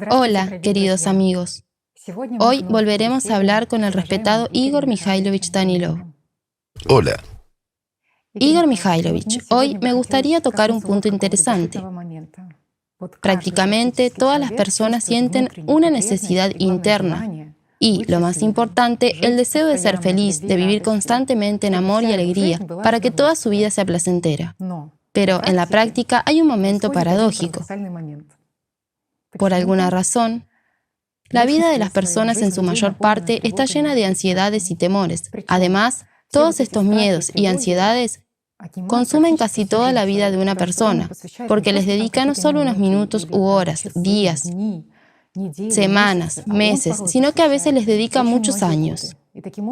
Hola, queridos amigos. Hoy volveremos a hablar con el respetado Igor Mikhailovich Danilov. Hola, Igor Mikhailovich, hoy me gustaría tocar un punto interesante. Prácticamente todas las personas sienten una necesidad interna y, lo más importante, el deseo de ser feliz, de vivir constantemente en amor y alegría, para que toda su vida sea placentera. Pero en la práctica hay un momento paradójico. Por alguna razón, la vida de las personas en su mayor parte está llena de ansiedades y temores. Además, todos estos miedos y ansiedades consumen casi toda la vida de una persona, porque les dedica no solo unos minutos u horas, días, semanas, meses, sino que a veces les dedica muchos años.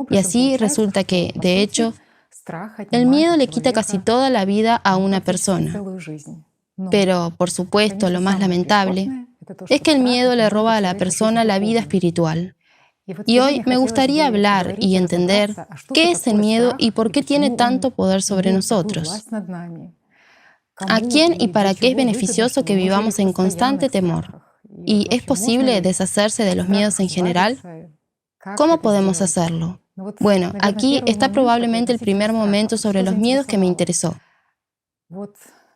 Y así resulta que, de hecho, el miedo le quita casi toda la vida a una persona. Pero, por supuesto, lo más lamentable es que el miedo le roba a la persona la vida espiritual. Y hoy me gustaría hablar y entender qué es el miedo y por qué tiene tanto poder sobre nosotros. ¿A quién y para qué es beneficioso que vivamos en constante temor? ¿Y es posible deshacerse de los miedos en general? ¿Cómo podemos hacerlo? Bueno, aquí está probablemente el primer momento sobre los miedos que me interesó.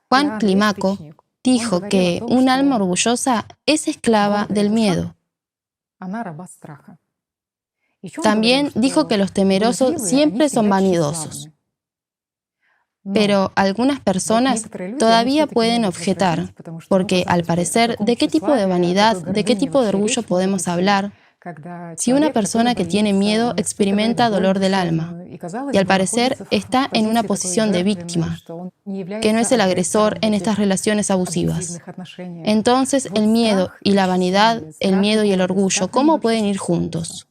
Juan Climaco dijo que un alma orgullosa es esclava del miedo. También dijo que los temerosos siempre son vanidosos. Pero algunas personas todavía pueden objetar, porque al parecer, ¿de qué tipo de vanidad, de qué tipo de orgullo podemos hablar si una persona que tiene miedo experimenta dolor del alma y al parecer está en una posición de víctima, que no es el agresor en estas relaciones abusivas? Entonces, el miedo y la vanidad, el miedo y el orgullo, ¿cómo pueden ir juntos?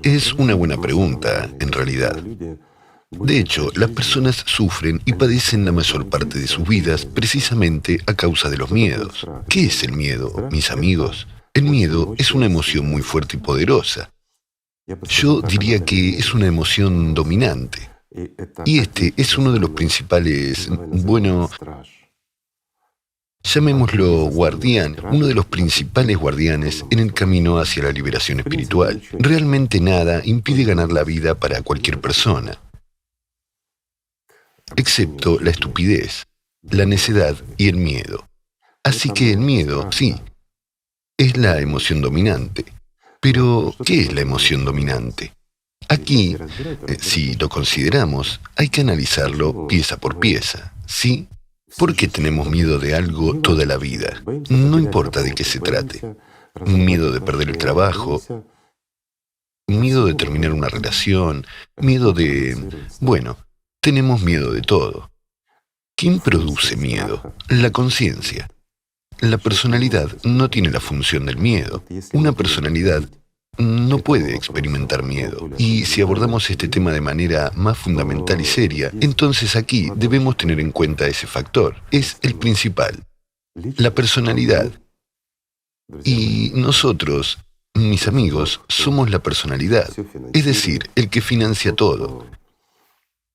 es una buena pregunta, en realidad. De hecho, las personas sufren y padecen la mayor parte de sus vidas precisamente a causa de los miedos. ¿Qué es el miedo, mis amigos? El miedo es una emoción muy fuerte y poderosa. Yo diría que es una emoción dominante. Y este es uno de los principales, llamémoslo guardián, uno de los principales guardianes en el camino hacia la liberación espiritual. Realmente nada impide ganar la vida para cualquier persona, excepto la estupidez, la necedad y el miedo. Así que el miedo, sí, es la emoción dominante. Pero, ¿qué es la emoción dominante? Aquí, si lo consideramos, hay que analizarlo pieza por pieza, ¿sí? ¿Por qué tenemos miedo de algo toda la vida? No importa de qué se trate. Miedo de perder el trabajo, miedo de terminar una relación, miedo de... Bueno, tenemos miedo de todo. ¿Quién produce miedo? La conciencia. La personalidad no tiene la función del miedo. Una personalidad no puede experimentar miedo. Y si abordamos este tema de manera más fundamental y seria, entonces aquí debemos tener en cuenta ese factor. Es el principal. La personalidad. Y nosotros, mis amigos, somos la personalidad. Es decir, el que financia todo.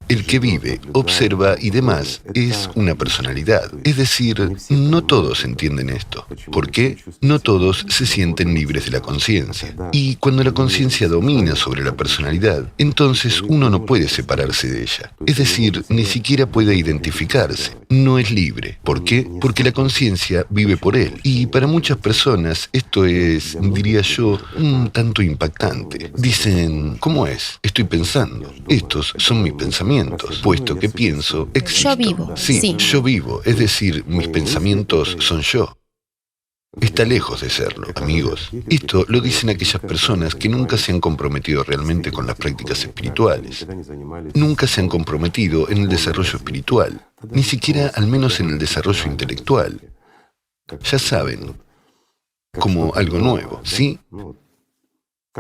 El que vive, observa y demás es una personalidad. Es decir, no todos entienden esto. ¿Por qué? No todos se sienten libres de la conciencia. Y cuando la conciencia domina sobre la personalidad, entonces uno no puede separarse de ella. Es decir, ni siquiera puede identificarse. No es libre. ¿Por qué? Porque la conciencia vive por él. Y para muchas personas esto es, diría yo, un tanto impactante. Dicen, ¿cómo es? Estoy pensando. Estos son mis pensamientos. Puesto que pienso, existo. Yo vivo, Sí, yo vivo, es decir, mis pensamientos son yo. Está lejos de serlo, amigos. Esto lo dicen aquellas personas que nunca se han comprometido realmente con las prácticas espirituales. Nunca se han comprometido en el desarrollo espiritual, ni siquiera al menos en el desarrollo intelectual. Ya saben, como algo nuevo, ¿sí?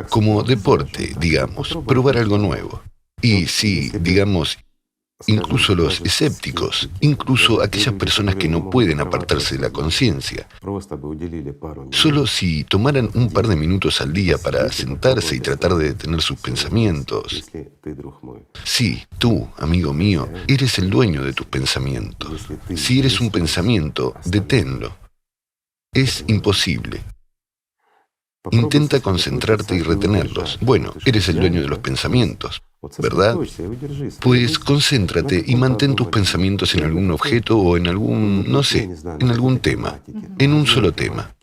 Como deporte, digamos, probar algo nuevo. Y sí, digamos, incluso los escépticos, incluso aquellas personas que no pueden apartarse de la conciencia, solo si tomaran un par de minutos al día para sentarse y tratar de detener sus pensamientos. Sí, tú, amigo mío, eres el dueño de tus pensamientos. Si eres un pensamiento, deténlo. Es imposible. Intenta concentrarte y retenerlos. Bueno, eres el dueño de los pensamientos, ¿verdad? Pues concéntrate y mantén tus pensamientos en algún objeto o en algún, no sé, en algún tema, en un solo tema.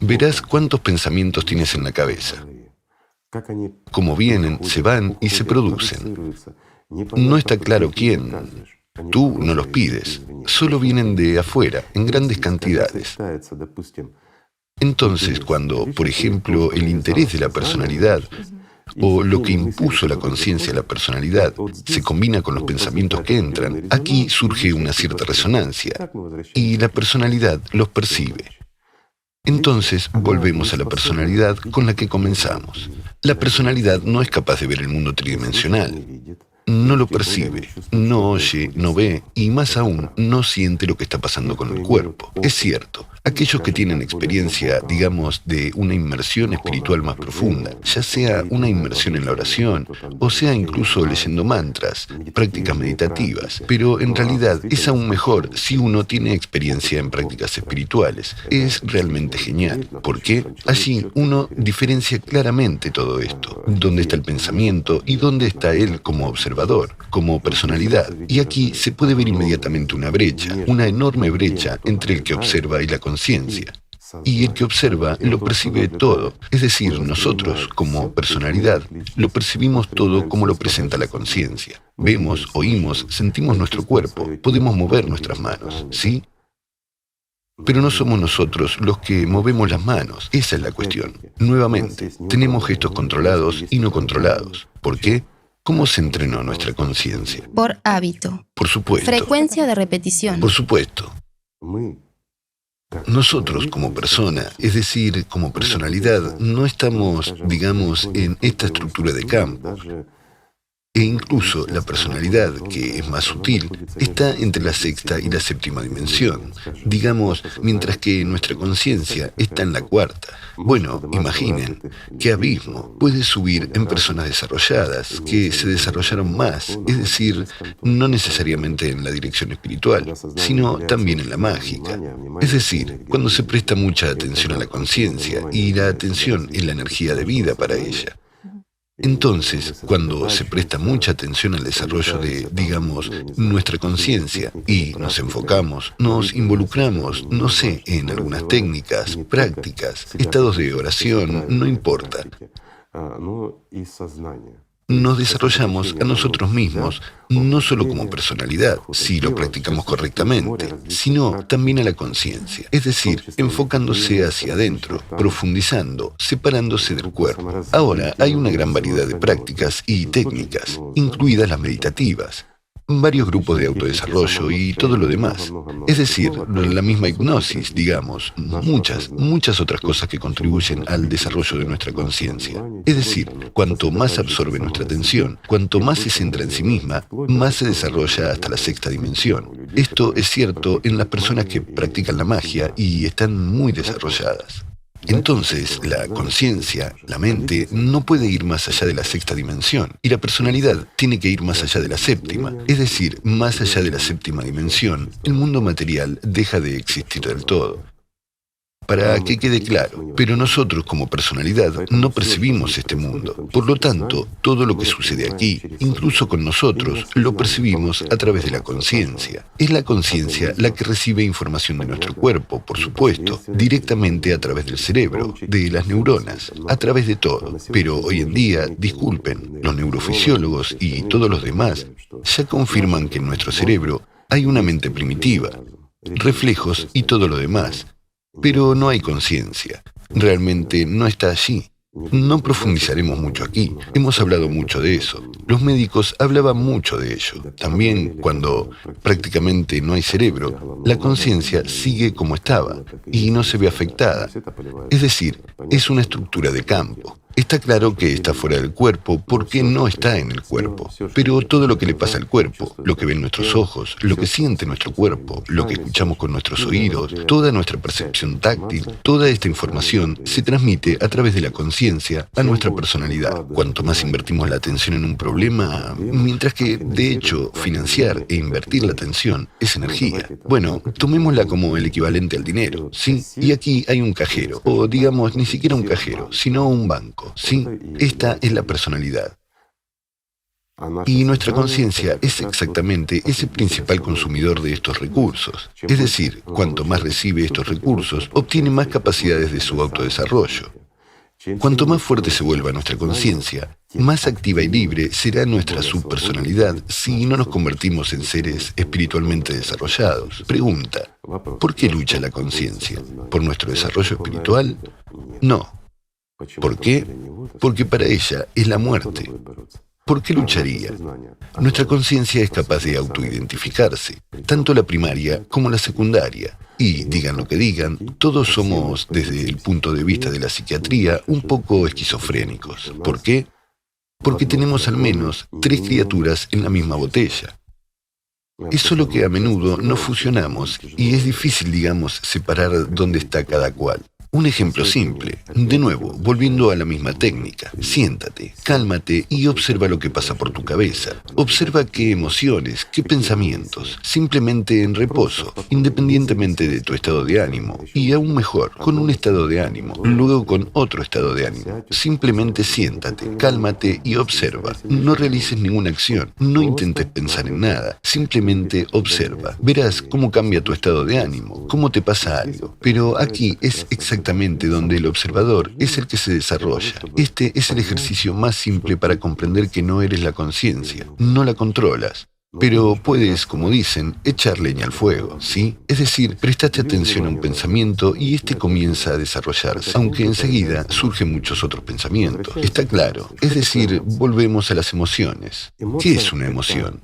Verás cuántos pensamientos tienes en la cabeza. Cómo vienen, se van y se producen. No está claro quién. Tú no los pides. Solo vienen de afuera, en grandes cantidades. Entonces, cuando, por ejemplo, el interés de la personalidad o lo que impuso la conciencia a la personalidad se combina con los pensamientos que entran, aquí surge una cierta resonancia y la personalidad los percibe. Entonces volvemos a la personalidad con la que comenzamos. La personalidad no es capaz de ver el mundo tridimensional. No lo percibe, no oye, no ve y más aún no siente lo que está pasando con el cuerpo. Es cierto, aquellos que tienen experiencia, digamos, de una inmersión espiritual más profunda, ya sea una inmersión en la oración, o sea incluso leyendo mantras, prácticas meditativas, pero en realidad es aún mejor si uno tiene experiencia en prácticas espirituales. Es realmente genial, porque allí uno diferencia claramente todo esto, dónde está el pensamiento y dónde está él como observador, como personalidad. Y aquí se puede ver inmediatamente una brecha, una enorme brecha entre el que observa y la conciencia. Y el que observa lo percibe todo, es decir, nosotros, como personalidad, lo percibimos todo como lo presenta la conciencia. Vemos, oímos, sentimos nuestro cuerpo, podemos mover nuestras manos, ¿sí? Pero no somos nosotros los que movemos las manos, esa es la cuestión. Nuevamente, tenemos gestos controlados y no controlados. ¿Por qué? ¿Cómo se entrenó nuestra conciencia? Por hábito. Por supuesto. Frecuencia de repetición. Por supuesto. Nosotros como persona, es decir, como personalidad, no estamos, digamos, en esta estructura de campo. E incluso la personalidad, que es más sutil, está entre la sexta y la séptima dimensión. Digamos, mientras que nuestra conciencia está en la cuarta. Bueno, imaginen, qué abismo puede subir en personas desarrolladas, que se desarrollaron más, es decir, no necesariamente en la dirección espiritual, sino también en la mágica. Es decir, cuando se presta mucha atención a la conciencia, y la atención es la energía de vida para ella. Entonces, cuando se presta mucha atención al desarrollo de, digamos, nuestra conciencia y nos enfocamos, nos involucramos, no sé, en algunas técnicas, prácticas, estados de oración, no importa. Nos desarrollamos a nosotros mismos, no solo como personalidad, si lo practicamos correctamente, sino también a la conciencia, es decir, enfocándose hacia adentro, profundizando, separándose del cuerpo. Ahora, hay una gran variedad de prácticas y técnicas, incluidas las meditativas, varios grupos de autodesarrollo y todo lo demás. Es decir, la misma hipnosis, digamos, muchas otras cosas que contribuyen al desarrollo de nuestra conciencia. Es decir, cuanto más absorbe nuestra atención, cuanto más se centra en sí misma, más se desarrolla hasta la sexta dimensión. Esto es cierto en las personas que practican la magia y están muy desarrolladas. Entonces, la conciencia, la mente, no puede ir más allá de la sexta dimensión, y la personalidad tiene que ir más allá de la séptima, es decir, más allá de la séptima dimensión, el mundo material deja de existir del todo. Para que quede claro, pero nosotros como personalidad no percibimos este mundo. Por lo tanto, todo lo que sucede aquí, incluso con nosotros, lo percibimos a través de la conciencia. Es la conciencia la que recibe información de nuestro cuerpo, por supuesto, directamente a través del cerebro, de las neuronas, a través de todo. Pero hoy en día, disculpen, los neurofisiólogos y todos los demás ya confirman que en nuestro cerebro hay una mente primitiva, reflejos y todo lo demás. Pero no hay conciencia. Realmente no está allí. No profundizaremos mucho aquí. Hemos hablado mucho de eso. Los médicos hablaban mucho de ello. También cuando prácticamente no hay cerebro, la conciencia sigue como estaba y no se ve afectada. Es decir, es una estructura de campo. Está claro que está fuera del cuerpo porque no está en el cuerpo. Pero todo lo que le pasa al cuerpo, lo que ven nuestros ojos, lo que siente nuestro cuerpo, lo que escuchamos con nuestros oídos, toda nuestra percepción táctil, toda esta información se transmite a través de la conciencia a nuestra personalidad. Cuanto más invertimos la atención en un problema, mientras que, de hecho, financiar e invertir la atención es energía. Bueno, tomémosla como el equivalente al dinero, ¿sí? Y aquí hay un cajero, o digamos, ni siquiera un cajero, sino un banco, ¿sí? Esta es la personalidad. Y nuestra conciencia es exactamente ese principal consumidor de estos recursos. Es decir, cuanto más recibe estos recursos, obtiene más capacidades de su autodesarrollo. Cuanto más fuerte se vuelva nuestra conciencia, más activa y libre será nuestra subpersonalidad si no nos convertimos en seres espiritualmente desarrollados. Pregunta, ¿por qué lucha la conciencia? ¿Por nuestro desarrollo espiritual? No. ¿Por qué? Porque para ella es la muerte. ¿Por qué lucharía? Nuestra conciencia es capaz de autoidentificarse, tanto la primaria como la secundaria. Y, digan lo que digan, todos somos, desde el punto de vista de la psiquiatría, un poco esquizofrénicos. ¿Por qué? Porque tenemos al menos 3 criaturas en la misma botella. Es solo que a menudo no fusionamos y es difícil, digamos, separar dónde está cada cual. Un ejemplo simple. De nuevo, volviendo a la misma técnica. Siéntate, cálmate y observa lo que pasa por tu cabeza. Observa qué emociones, qué pensamientos. Simplemente en reposo, independientemente de tu estado de ánimo. Y aún mejor, con un estado de ánimo, luego con otro estado de ánimo. Simplemente siéntate, cálmate y observa. No realices ninguna acción. No intentes pensar en nada. Simplemente observa. Verás cómo cambia tu estado de ánimo, cómo te pasa algo. Pero aquí es exactamente donde el observador es el que se desarrolla. Este es el ejercicio más simple para comprender que no eres la conciencia, no la controlas. Pero puedes, como dicen, echar leña al fuego, ¿sí? Es decir, prestaste atención a un pensamiento y este comienza a desarrollarse, aunque enseguida surgen muchos otros pensamientos. Está claro. Es decir, volvemos a las emociones. ¿Qué es una emoción?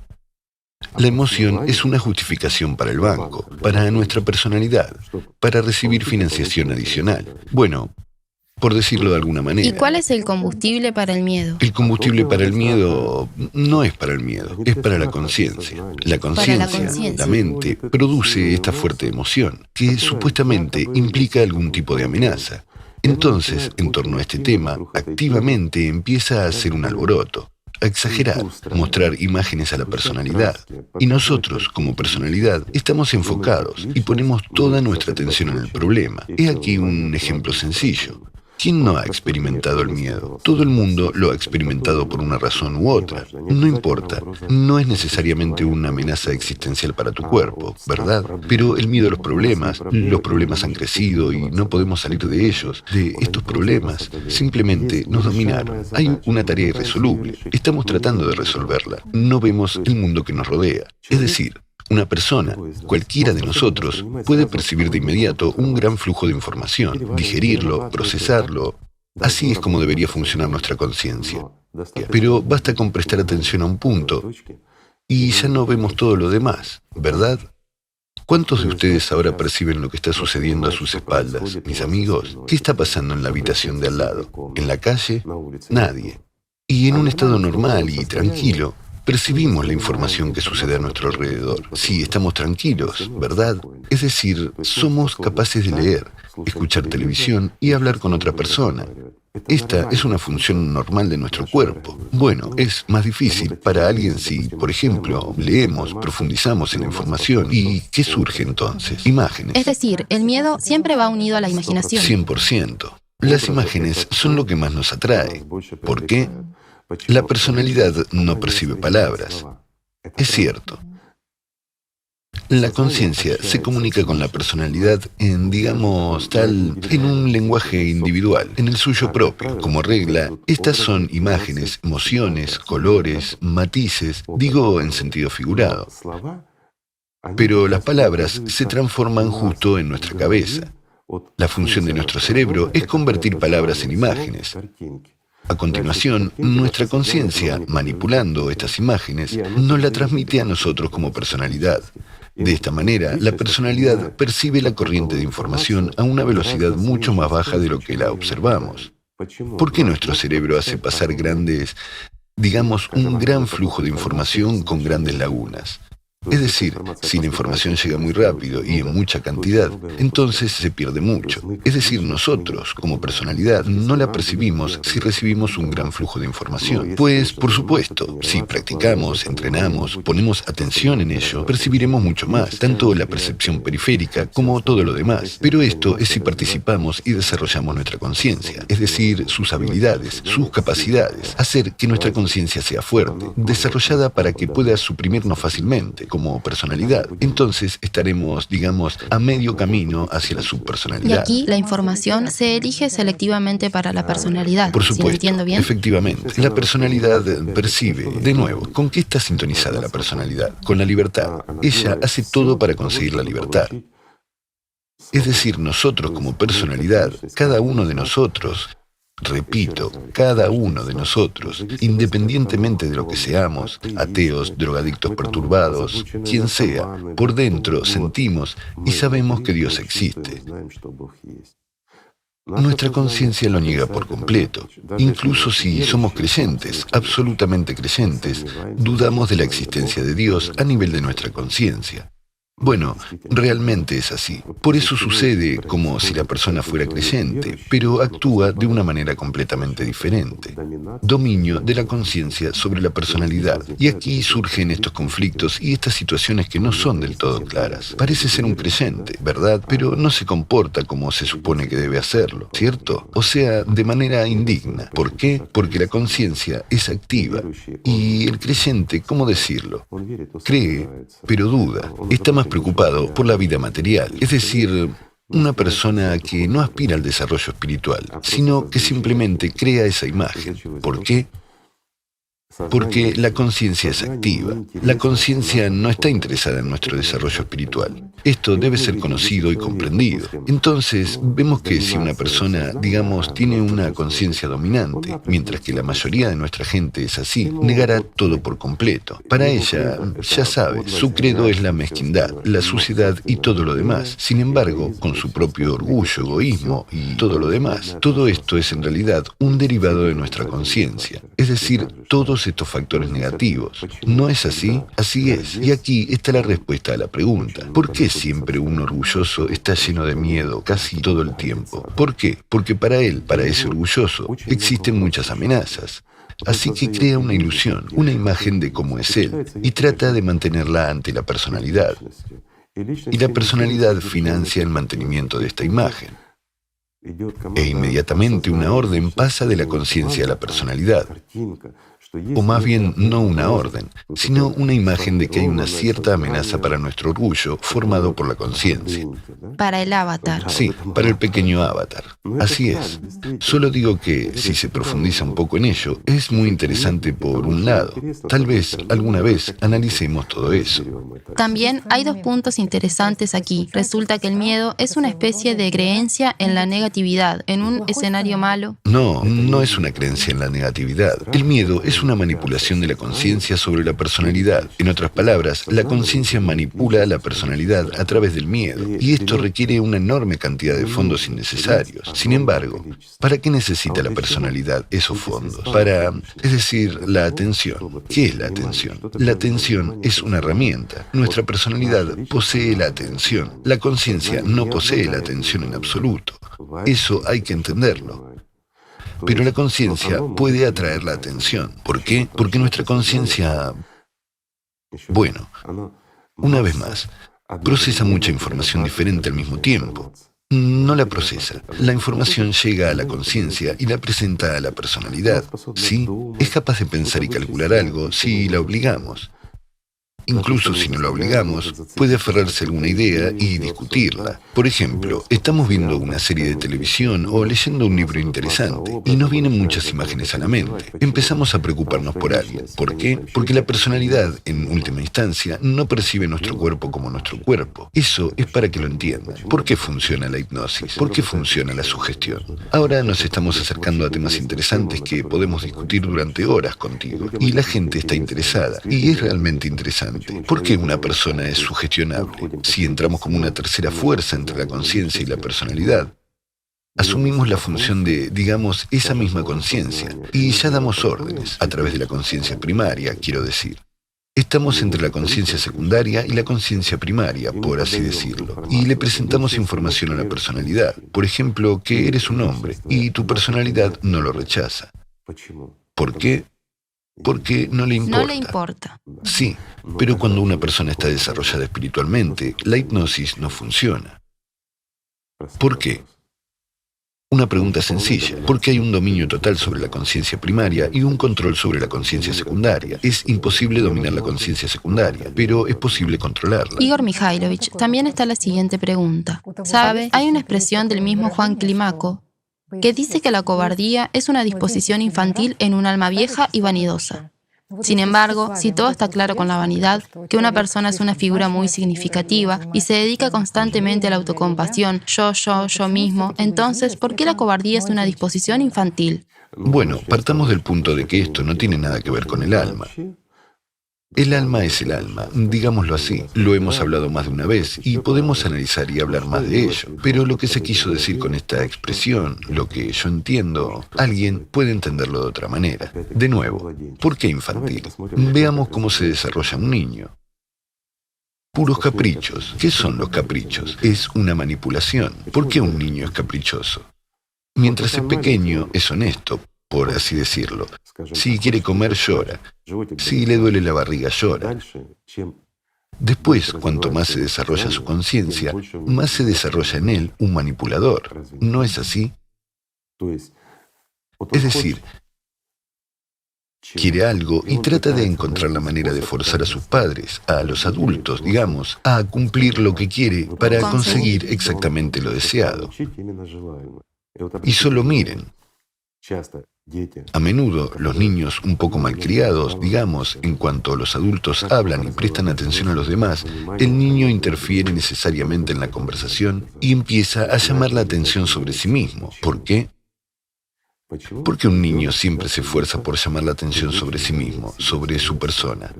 La emoción es una justificación para el banco, para nuestra personalidad, para recibir financiación adicional. Bueno, por decirlo de alguna manera. ¿Y cuál es el combustible para el miedo? El combustible para el miedo no es para el miedo, es para la conciencia. La conciencia, la mente, produce esta fuerte emoción, que supuestamente implica algún tipo de amenaza. Entonces, en torno a este tema, activamente empieza a hacer un alboroto. A exagerar, mostrar imágenes a la personalidad. Y nosotros, como personalidad, estamos enfocados y ponemos toda nuestra atención en el problema. He aquí un ejemplo sencillo. ¿Quién no ha experimentado el miedo? Todo el mundo lo ha experimentado por una razón u otra. No importa, no es necesariamente una amenaza existencial para tu cuerpo, ¿verdad? Pero el miedo a los problemas han crecido y no podemos salir de ellos, de estos problemas. Simplemente nos dominaron. Hay una tarea irresoluble. Estamos tratando de resolverla. No vemos el mundo que nos rodea. Es decir, una persona, cualquiera de nosotros, puede percibir de inmediato un gran flujo de información, digerirlo, procesarlo. Así es como debería funcionar nuestra conciencia. Pero basta con prestar atención a un punto y ya no vemos todo lo demás, ¿verdad? ¿Cuántos de ustedes ahora perciben lo que está sucediendo a sus espaldas, mis amigos? ¿Qué está pasando en la habitación de al lado? ¿En la calle? Nadie. Y en un estado normal y tranquilo, percibimos la información que sucede a nuestro alrededor. Sí, estamos tranquilos, ¿verdad? Es decir, somos capaces de leer, escuchar televisión y hablar con otra persona. Esta es una función normal de nuestro cuerpo. Bueno, es más difícil para alguien si, por ejemplo, leemos, profundizamos en la información. ¿Y qué surge entonces? Imágenes. Es decir, el miedo siempre va unido a la imaginación. 100%. Las imágenes son lo que más nos atrae. ¿Por qué? La personalidad no percibe palabras. Es cierto. La conciencia se comunica con la personalidad en, digamos, en un lenguaje individual, en el suyo propio. Como regla, estas son imágenes, emociones, colores, matices, digo en sentido figurado. Pero las palabras se transforman justo en nuestra cabeza. La función de nuestro cerebro es convertir palabras en imágenes. A continuación, nuestra conciencia, manipulando estas imágenes, nos la transmite a nosotros como personalidad. De esta manera, la personalidad percibe la corriente de información a una velocidad mucho más baja de lo que la observamos. ¿Por qué nuestro cerebro hace pasar digamos, un gran flujo de información con grandes lagunas? Es decir, si la información llega muy rápido y en mucha cantidad, entonces se pierde mucho. Es decir, nosotros, como personalidad, no la percibimos si recibimos un gran flujo de información. Pues, por supuesto, si practicamos, entrenamos, ponemos atención en ello, percibiremos mucho más, tanto la percepción periférica como todo lo demás. Pero esto es si participamos y desarrollamos nuestra conciencia, es decir, sus habilidades, sus capacidades, hacer que nuestra conciencia sea fuerte, desarrollada para que pueda suprimirnos fácilmente, como personalidad. Entonces estaremos, digamos, a medio camino hacia la subpersonalidad. Y aquí la información se elige selectivamente para la personalidad. Por ¿Sí supuesto, lo entiendo bien? efectivamente. La personalidad percibe, de nuevo, ¿con qué está sintonizada la personalidad? Con la libertad. Ella hace todo para conseguir la libertad. Es decir, nosotros como personalidad, cada uno de nosotros, repito, cada uno de nosotros, independientemente de lo que seamos, ateos, drogadictos perturbados, quien sea, por dentro sentimos y sabemos que Dios existe. Nuestra conciencia lo niega por completo. Incluso si somos creyentes, absolutamente creyentes, dudamos de la existencia de Dios a nivel de nuestra conciencia. Bueno, realmente es así. Por eso sucede como si la persona fuera creyente, pero actúa de una manera completamente diferente. Dominio de la conciencia sobre la personalidad. Y aquí surgen estos conflictos y estas situaciones que no son del todo claras. Parece ser un creyente, ¿verdad? Pero no se comporta como se supone que debe hacerlo, ¿cierto? O sea, de manera indigna. ¿Por qué? Porque la conciencia es activa. Y el creyente, ¿cómo decirlo? Cree, pero duda. Está más preocupado por la vida material, es decir, una persona que no aspira al desarrollo espiritual, sino que simplemente crea esa imagen. ¿Por qué? Porque la conciencia es activa. La conciencia no está interesada en nuestro desarrollo espiritual. Esto debe ser conocido y comprendido. Entonces, vemos que si una persona, digamos, tiene una conciencia dominante, mientras que la mayoría de nuestra gente es así, negará todo por completo. Para ella, ya sabe, su credo es la mezquindad, la suciedad y todo lo demás. Sin embargo, con su propio orgullo, egoísmo y todo lo demás, todo esto es en realidad un derivado de nuestra conciencia. Es decir, todos estos factores negativos. ¿No es así? Así es. Y aquí está la respuesta a la pregunta. ¿Por qué siempre un orgulloso está lleno de miedo casi todo el tiempo? ¿Por qué? Porque para él, para ese orgulloso, existen muchas amenazas. Así que crea una ilusión, una imagen de cómo es él, y trata de mantenerla ante la personalidad. Y la personalidad financia el mantenimiento de esta imagen. E inmediatamente una orden pasa de la conciencia a la personalidad. O más bien, no una orden, sino una imagen de que hay una cierta amenaza para nuestro orgullo formado por la conciencia. Para el avatar. Sí, para el pequeño avatar. Así es. Solo digo que, si se profundiza un poco en ello, es muy interesante por un lado. Tal vez, alguna vez, analicemos todo eso. También hay dos puntos interesantes aquí. Resulta que el miedo es una especie de creencia en la negatividad, en un escenario malo. No, no es una creencia en la negatividad. El miedo es una manipulación de la conciencia sobre la personalidad. En otras palabras, la conciencia manipula a la personalidad a través del miedo, y esto requiere una enorme cantidad de fondos innecesarios. Sin embargo, ¿para qué necesita la personalidad esos fondos? Es decir, la atención. ¿Qué es la atención? La atención es una herramienta. Nuestra personalidad posee la atención. La conciencia no posee la atención en absoluto. Eso hay que entenderlo. Pero la conciencia puede atraer la atención. ¿Por qué? Porque nuestra conciencia, bueno, una vez más, procesa mucha información diferente al mismo tiempo. No la procesa. La información llega a la conciencia y la presenta a la personalidad. ¿Sí? Es capaz de pensar y calcular algo si la obligamos. Incluso si no la obligamos, puede aferrarse a alguna idea y discutirla. Por ejemplo, estamos viendo una serie de televisión o leyendo un libro interesante y nos vienen muchas imágenes a la mente. Empezamos a preocuparnos por algo. ¿Por qué? Porque la personalidad, en última instancia, no percibe nuestro cuerpo como nuestro cuerpo. Eso es para que lo entiendan. ¿Por qué funciona la hipnosis? ¿Por qué funciona la sugestión? Ahora nos estamos acercando a temas interesantes que podemos discutir durante horas contigo. Y la gente está interesada. Y es realmente interesante. ¿Por qué una persona es sugestionable? Si entramos como una tercera fuerza entre la conciencia y la personalidad, Asumimos la función de, digamos, esa misma conciencia, y ya damos órdenes, a través de la conciencia primaria, quiero decir. Estamos entre la conciencia secundaria y la conciencia primaria, por así decirlo, y le presentamos información a la personalidad. Por ejemplo, que eres un hombre, y tu personalidad no lo rechaza. ¿Por qué? Porque no le importa. No le importa. Sí, pero cuando una persona está desarrollada espiritualmente, la hipnosis no funciona. ¿Por qué? Una pregunta sencilla, porque hay un dominio total sobre la conciencia primaria y un control sobre la conciencia secundaria. Es imposible dominar la conciencia secundaria, pero es posible controlarla. Igor Mikhailovich, también está la siguiente pregunta. ¿Sabe? Hay una expresión del mismo Juan Climaco que dice que la cobardía es una disposición infantil en un alma vieja y vanidosa. Sin embargo, si todo está claro con la vanidad, que una persona es una figura muy significativa y se dedica constantemente a la autocompasión, yo mismo, entonces, ¿por qué la cobardía es una disposición infantil? Bueno, partamos del punto de que esto no tiene nada que ver con el alma. El alma es el alma, digámoslo así. Lo hemos hablado más de una vez y podemos analizar y hablar más de ello. Pero lo que se quiso decir con esta expresión, lo que yo entiendo, alguien puede entenderlo de otra manera. De nuevo, ¿por qué infantil? Veamos cómo se desarrolla un niño. Puros caprichos. ¿Qué son los caprichos? Es una manipulación. ¿Por qué un niño es caprichoso? Mientras es pequeño, es honesto, por así decirlo. Si quiere comer, llora. Si le duele la barriga, llora. Después, cuanto más se desarrolla su conciencia, más se desarrolla en él un manipulador. ¿No es así? Es decir, quiere algo y trata de encontrar la manera de forzar a sus padres, a los adultos, digamos, a cumplir lo que quiere para conseguir exactamente lo deseado. Y solo miren. A menudo los niños un poco malcriados, digamos, en cuanto los adultos hablan y prestan atención a los demás, el niño interfiere necesariamente en la conversación y empieza a llamar la atención sobre sí mismo. ¿Por qué? Porque un niño siempre se esfuerza por llamar la atención sobre sí mismo, sobre su persona.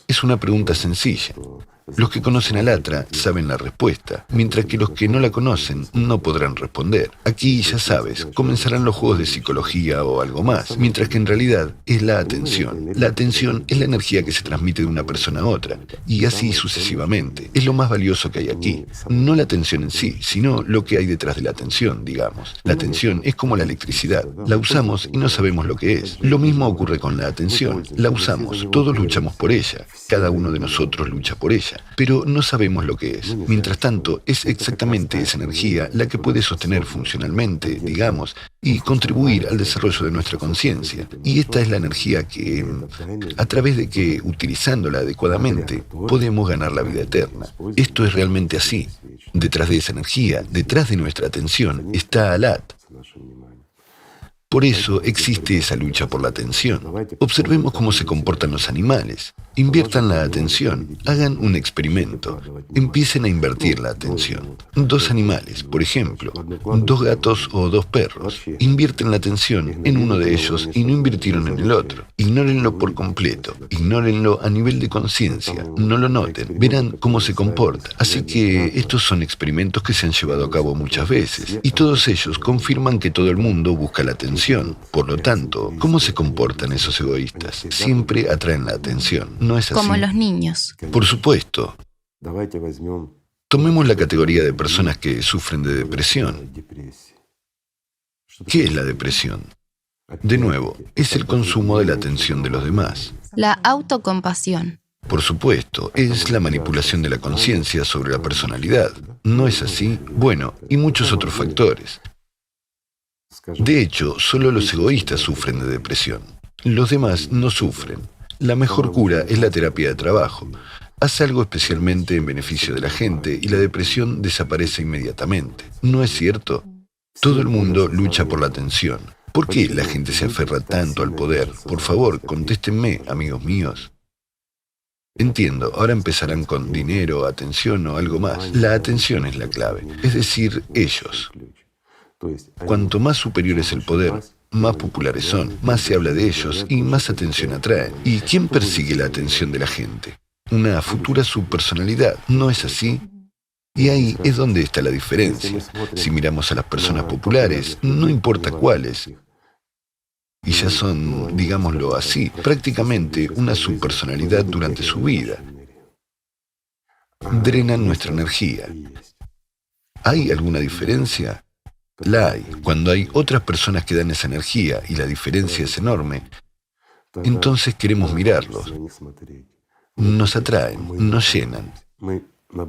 Es una pregunta sencilla. Los que conocen al Atra saben la respuesta, mientras que los que no la conocen no podrán responder. Aquí, ya sabes, comenzarán los juegos de psicología o algo más, mientras que en realidad es la atención. La atención es la energía que se transmite de una persona a otra, y así sucesivamente. Es lo más valioso que hay aquí. No la atención en sí, sino lo que hay detrás de la atención, digamos. La atención es como la electricidad. La usamos y no sabemos lo que es. Lo mismo ocurre con la atención. La usamos, todos luchamos por ella. Cada uno de nosotros lucha por ella. Pero no sabemos lo que es. Mientras tanto, es exactamente esa energía la que puede sostener funcionalmente, digamos, y contribuir al desarrollo de nuestra conciencia. Y esta es la energía que, a través de que, utilizándola adecuadamente, podemos ganar la vida eterna. Esto es realmente así. Detrás de esa energía, detrás de nuestra atención, está Alat. Por eso existe esa lucha por la atención. Observemos cómo se comportan los animales. Inviertan la atención. Hagan un experimento. Empiecen a invertir la atención. 2 animales, por ejemplo, 2 gatos o 2 perros. Invierten la atención en uno de ellos y no invirtieron en el otro. Ignórenlo por completo. Ignórenlo a nivel de conciencia. No lo noten. Verán cómo se comporta. Así que estos son experimentos que se han llevado a cabo muchas veces. Y todos ellos confirman que todo el mundo busca la atención. Por lo tanto, ¿cómo se comportan esos egoístas? Siempre atraen la atención, ¿no es así? Como los niños. Por supuesto. Tomemos la categoría de personas que sufren de depresión. ¿Qué es la depresión? De nuevo, es el consumo de la atención de los demás. La autocompasión. Por supuesto, es la manipulación de la conciencia sobre la personalidad. ¿No es así? Bueno, y muchos otros factores. De hecho, solo los egoístas sufren de depresión. Los demás no sufren. La mejor cura es la terapia de trabajo. Haz algo especialmente en beneficio de la gente y la depresión desaparece inmediatamente. ¿No es cierto? Todo el mundo lucha por la atención. ¿Por qué la gente se aferra tanto al poder? Por favor, contéstenme, amigos míos. Entiendo, ahora empezarán con dinero, atención o algo más. La atención es la clave, es decir, ellos. Cuanto más superior es el poder, más populares son, más se habla de ellos y más atención atraen. ¿Y quién persigue la atención de la gente? Una futura subpersonalidad, ¿no es así? Y ahí es donde está la diferencia. Si miramos a las personas populares, no importa cuáles, y ya son, digámoslo así, prácticamente una subpersonalidad durante su vida. Drenan nuestra energía. ¿Hay alguna diferencia? La hay. Cuando hay otras personas que dan esa energía y la diferencia es enorme, entonces queremos mirarlos. Nos atraen, nos llenan.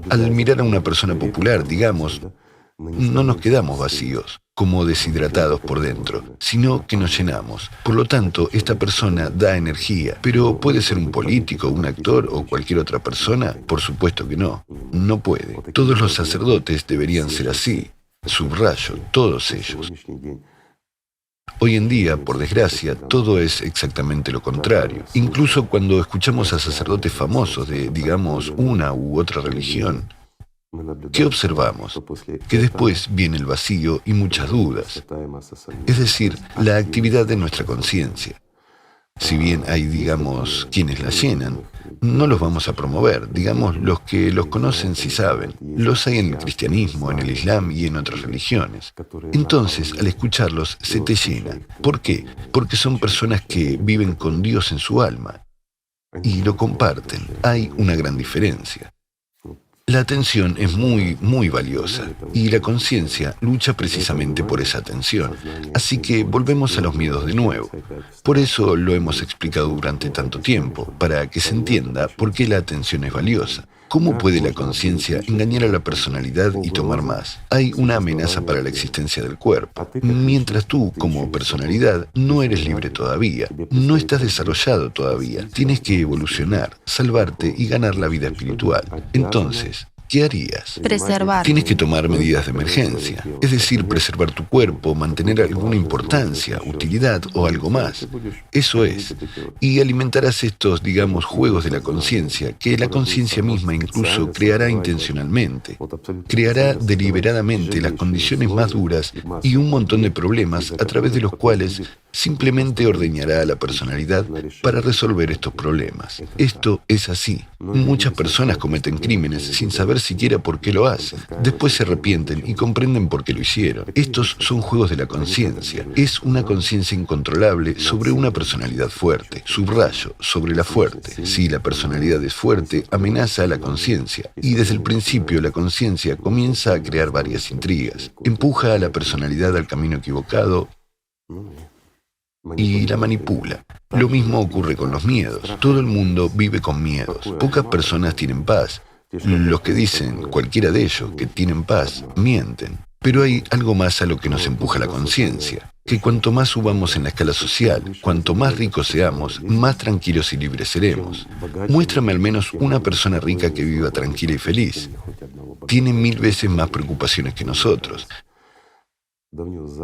Al mirar a una persona popular, digamos, no nos quedamos vacíos, como deshidratados por dentro, sino que nos llenamos. Por lo tanto, esta persona da energía, pero ¿puede ser un político, un actor o cualquier otra persona? Por supuesto que no, no puede. Todos los sacerdotes deberían ser así, subrayo, todos ellos. Hoy en día, por desgracia, todo es exactamente lo contrario. Incluso cuando escuchamos a sacerdotes famosos de, digamos, una u otra religión, ¿qué observamos? Que después viene el vacío y muchas dudas. Es decir, la actividad de nuestra conciencia. Si bien hay, digamos, quienes la llenan, no los vamos a promover. Digamos, los que los conocen sí saben. Los hay en el cristianismo, en el islam y en otras religiones. Entonces, al escucharlos, se te llena. ¿Por qué? Porque son personas que viven con Dios en su alma y lo comparten. Hay una gran diferencia. La atención es muy, muy valiosa y la conciencia lucha precisamente por esa atención. Así que volvemos a los miedos de nuevo. Por eso lo hemos explicado durante tanto tiempo, para que se entienda por qué la atención es valiosa. ¿Cómo puede la conciencia engañar a la personalidad y tomar más? Hay una amenaza para la existencia del cuerpo. Mientras tú, como personalidad, no eres libre todavía, no estás desarrollado todavía, tienes que evolucionar, salvarte y ganar la vida espiritual. Entonces, ¿qué harías? Preservar. Tienes que tomar medidas de emergencia, es decir, preservar tu cuerpo, mantener alguna importancia, utilidad o algo más. Eso es. Y alimentarás estos, digamos, juegos de la conciencia, que la conciencia misma incluso creará intencionalmente. Creará deliberadamente las condiciones más duras y un montón de problemas a través de los cuales simplemente ordeñará a la personalidad para resolver estos problemas. Esto es así. Muchas personas cometen crímenes sin saber siquiera por qué lo hacen. Después se arrepienten y comprenden por qué lo hicieron. Estos son juegos de la conciencia. Es una conciencia incontrolable sobre una personalidad fuerte. Subrayo, sobre la fuerte. Si la personalidad es fuerte, amenaza a la conciencia. Y desde el principio la conciencia comienza a crear varias intrigas. Empuja a la personalidad al camino equivocado y la manipula. Lo mismo ocurre con los miedos. Todo el mundo vive con miedos. Pocas personas tienen paz. Los que dicen, cualquiera de ellos, que tienen paz, mienten. Pero hay algo más a lo que nos empuja la conciencia, que cuanto más subamos en la escala social, cuanto más ricos seamos, más tranquilos y libres seremos. Muéstrame al menos una persona rica que viva tranquila y feliz. Tiene 1000 veces más preocupaciones que nosotros.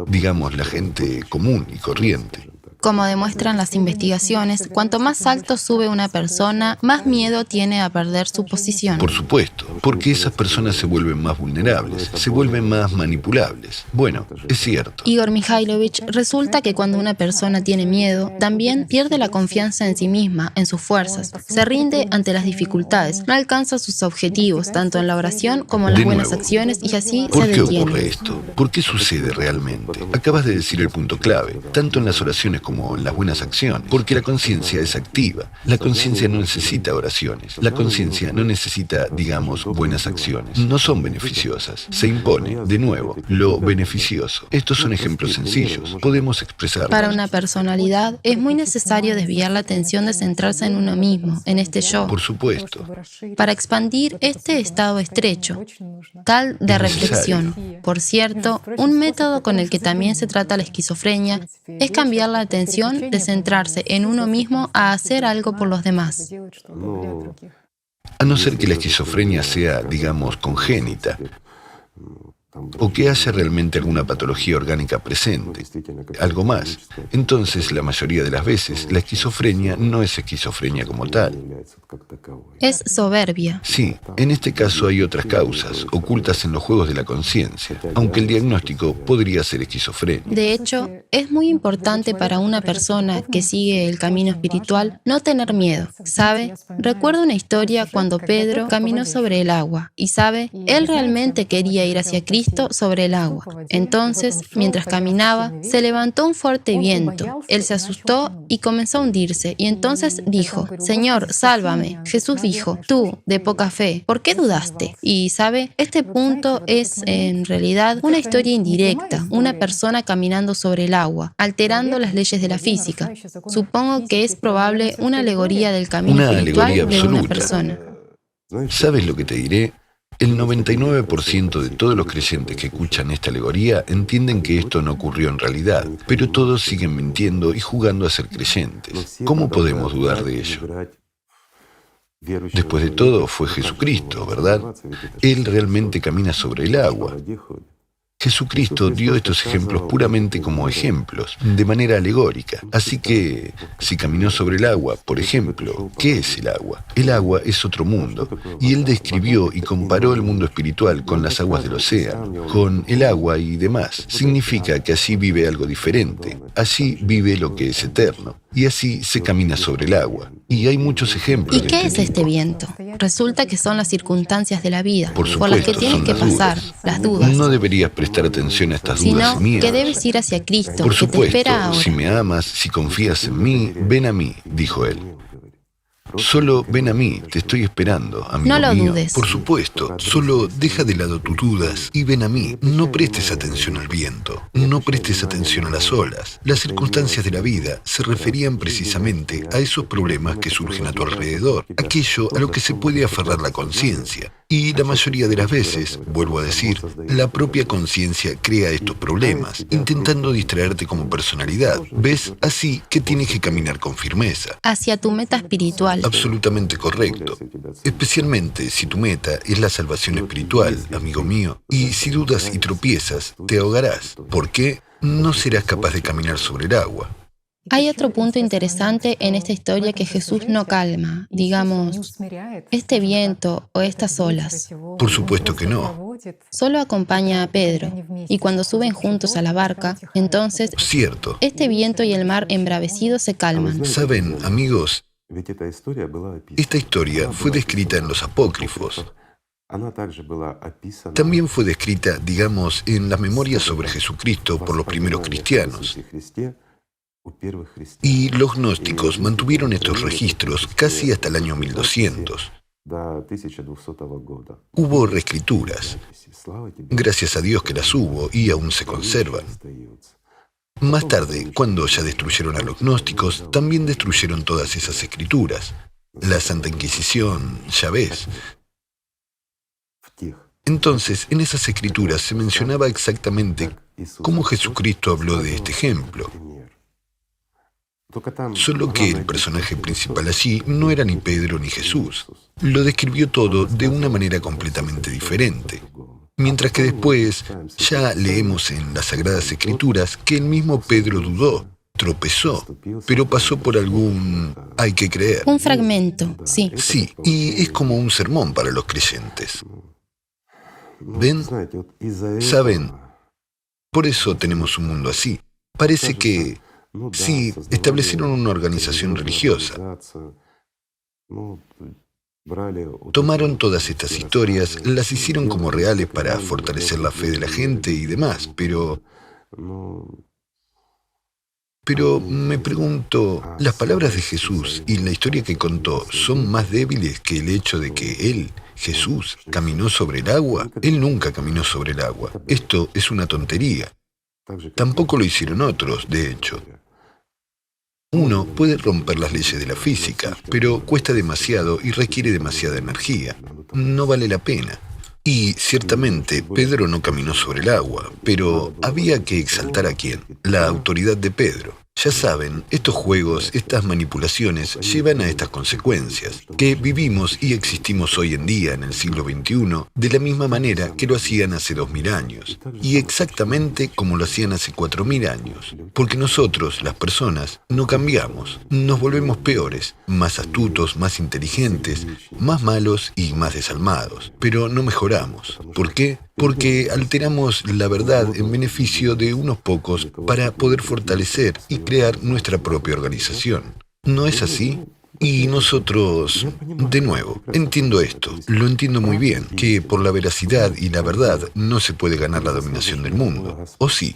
Digamos, la gente común y corriente. Como demuestran las investigaciones, cuanto más alto sube una persona, más miedo tiene a perder su posición. Por supuesto, porque esas personas se vuelven más vulnerables, se vuelven más manipulables. Bueno, es cierto. Igor Mikhailovich, resulta que cuando una persona tiene miedo, también pierde la confianza en sí misma, en sus fuerzas, se rinde ante las dificultades, no alcanza sus objetivos, tanto en la oración como en las buenas acciones, y así se detiene. ¿Por qué ocurre esto? ¿Por qué sucede realmente? Acabas de decir el punto clave, tanto en las oraciones como en las buenas acciones, porque la conciencia es activa. La conciencia no necesita oraciones. La conciencia no necesita, digamos, buenas acciones. No son beneficiosas. Se impone, de nuevo, lo beneficioso. Estos son ejemplos sencillos. Podemos expresarlos. Para una personalidad, es muy necesario desviar la atención de centrarse en uno mismo, en este yo. Por supuesto. Para expandir este estado estrecho, tal de reflexión. Por cierto, un método con el que también se trata la esquizofrenia es cambiar la atención de centrarse en uno mismo a hacer algo por los demás. A no ser que la esquizofrenia sea, digamos, congénita. o que haya realmente alguna patología orgánica presente. Algo más. Entonces, la mayoría de las veces, la esquizofrenia no es esquizofrenia como tal. Es soberbia. Sí, en este caso hay otras causas, ocultas en los juegos de la conciencia, aunque el diagnóstico podría ser esquizofrenia. De hecho, es muy importante para una persona que sigue el camino espiritual no tener miedo, ¿sabe? Recuerdo una historia cuando Pedro caminó sobre el agua y, ¿sabe? Él realmente quería ir hacia Cristo sobre el agua. Entonces, mientras caminaba, se levantó un fuerte viento. Él se asustó y comenzó a hundirse y entonces dijo: Señor, sálvame. Jesús dijo: tú, de poca fe, ¿por qué dudaste? Y, ¿sabe? Este punto es, en realidad, una historia indirecta, una persona caminando sobre el agua, alterando las leyes de la física. Supongo que es probable una alegoría del camino espiritual de una persona. ¿Sabes lo que te diré? El 99% de todos los creyentes que escuchan esta alegoría entienden que esto no ocurrió en realidad, pero todos siguen mintiendo y jugando a ser creyentes. ¿Cómo podemos dudar de ello? Después de todo, fue Jesucristo, ¿verdad? Él realmente camina sobre el agua. Jesucristo dio estos ejemplos puramente como ejemplos, de manera alegórica. Así que, si caminó sobre el agua, por ejemplo, ¿qué es el agua? El agua es otro mundo, y él describió y comparó el mundo espiritual con las aguas del océano, con el agua y demás. Significa que así vive algo diferente, así vive lo que es eterno, y así se camina sobre el agua. Y hay muchos ejemplos. ¿Y qué es este viento? Resulta que son las circunstancias de la vida, por por las que tienes que pasar, las dudas. No deberías prestar atención a estas dudas Sino mías. que debes ir hacia Cristo, Por que te supuesto, espera ahora. si me amas, si confías en mí, ven a mí, dijo él. Solo ven a mí, te estoy esperando, amigo No lo mío. dudes. Por supuesto, solo deja de lado tus dudas y ven a mí. No prestes atención al viento, no prestes atención a las olas. Las circunstancias de la vida se referían precisamente a esos problemas que surgen a tu alrededor, aquello a lo que se puede aferrar la conciencia. Y la mayoría de las veces, vuelvo a decir, la propia conciencia crea estos problemas, intentando distraerte como personalidad. ¿Ves? Así que tienes que caminar con firmeza. Hacia tu meta espiritual. Absolutamente correcto. Especialmente si tu meta es la salvación espiritual, amigo mío. Y si dudas y tropiezas, te ahogarás. ¿Por qué? No serás capaz de caminar sobre el agua. Hay otro punto interesante en esta historia que Jesús no calma, digamos, este viento o estas olas. Por supuesto que no. Solo acompaña a Pedro, y cuando suben juntos a la barca, entonces Cierto. este viento y el mar embravecido se calman. Saben, amigos, esta historia fue descrita en los apócrifos. También fue descrita, digamos, en las memorias sobre Jesucristo por los primeros cristianos. Y los gnósticos mantuvieron estos registros casi hasta el año 1200. Hubo reescrituras. Gracias a Dios que las hubo y aún se conservan. Más tarde, cuando ya destruyeron a los gnósticos, también destruyeron todas esas escrituras. La Santa Inquisición, ya ves. Entonces, en esas escrituras se mencionaba exactamente cómo Jesucristo habló de este ejemplo. Solo que el personaje principal allí no era ni Pedro ni Jesús. Lo describió todo de una manera completamente diferente. Mientras que después ya leemos en las Sagradas Escrituras que el mismo Pedro dudó, tropezó, pero pasó por algún hay que creer. Un fragmento, sí. Sí, y es como un sermón para los creyentes. ¿Ven? ¿Saben? Por eso tenemos un mundo así. Parece que sí, establecieron una organización religiosa. Tomaron todas estas historias, las hicieron como reales para fortalecer la fe de la gente y demás, pero me pregunto, ¿las palabras de Jesús y la historia que contó son más débiles que el hecho de que Él, Jesús, caminó sobre el agua? Él nunca caminó sobre el agua. Esto es una tontería. Tampoco lo hicieron otros, de hecho. Uno puede romper las leyes de la física, pero cuesta demasiado y requiere demasiada energía. No vale la pena. Y ciertamente Pedro no caminó sobre el agua, pero había que exaltar a quién, la autoridad de Pedro. Ya saben, estos juegos, estas manipulaciones llevan a estas consecuencias, que vivimos y existimos hoy en día en el siglo XXI de la misma manera que lo hacían hace 2000 años, y exactamente como lo hacían hace 4000 años, porque nosotros, las personas, no cambiamos, nos volvemos peores, más astutos, más inteligentes, más malos y más desalmados, pero no mejoramos. ¿Por qué? Porque alteramos la verdad en beneficio de unos pocos para poder fortalecer y crear nuestra propia organización. ¿No es así? Y nosotros, de nuevo, entiendo esto, lo entiendo muy bien, que por la veracidad y la verdad no se puede ganar la dominación del mundo. ¿O sí?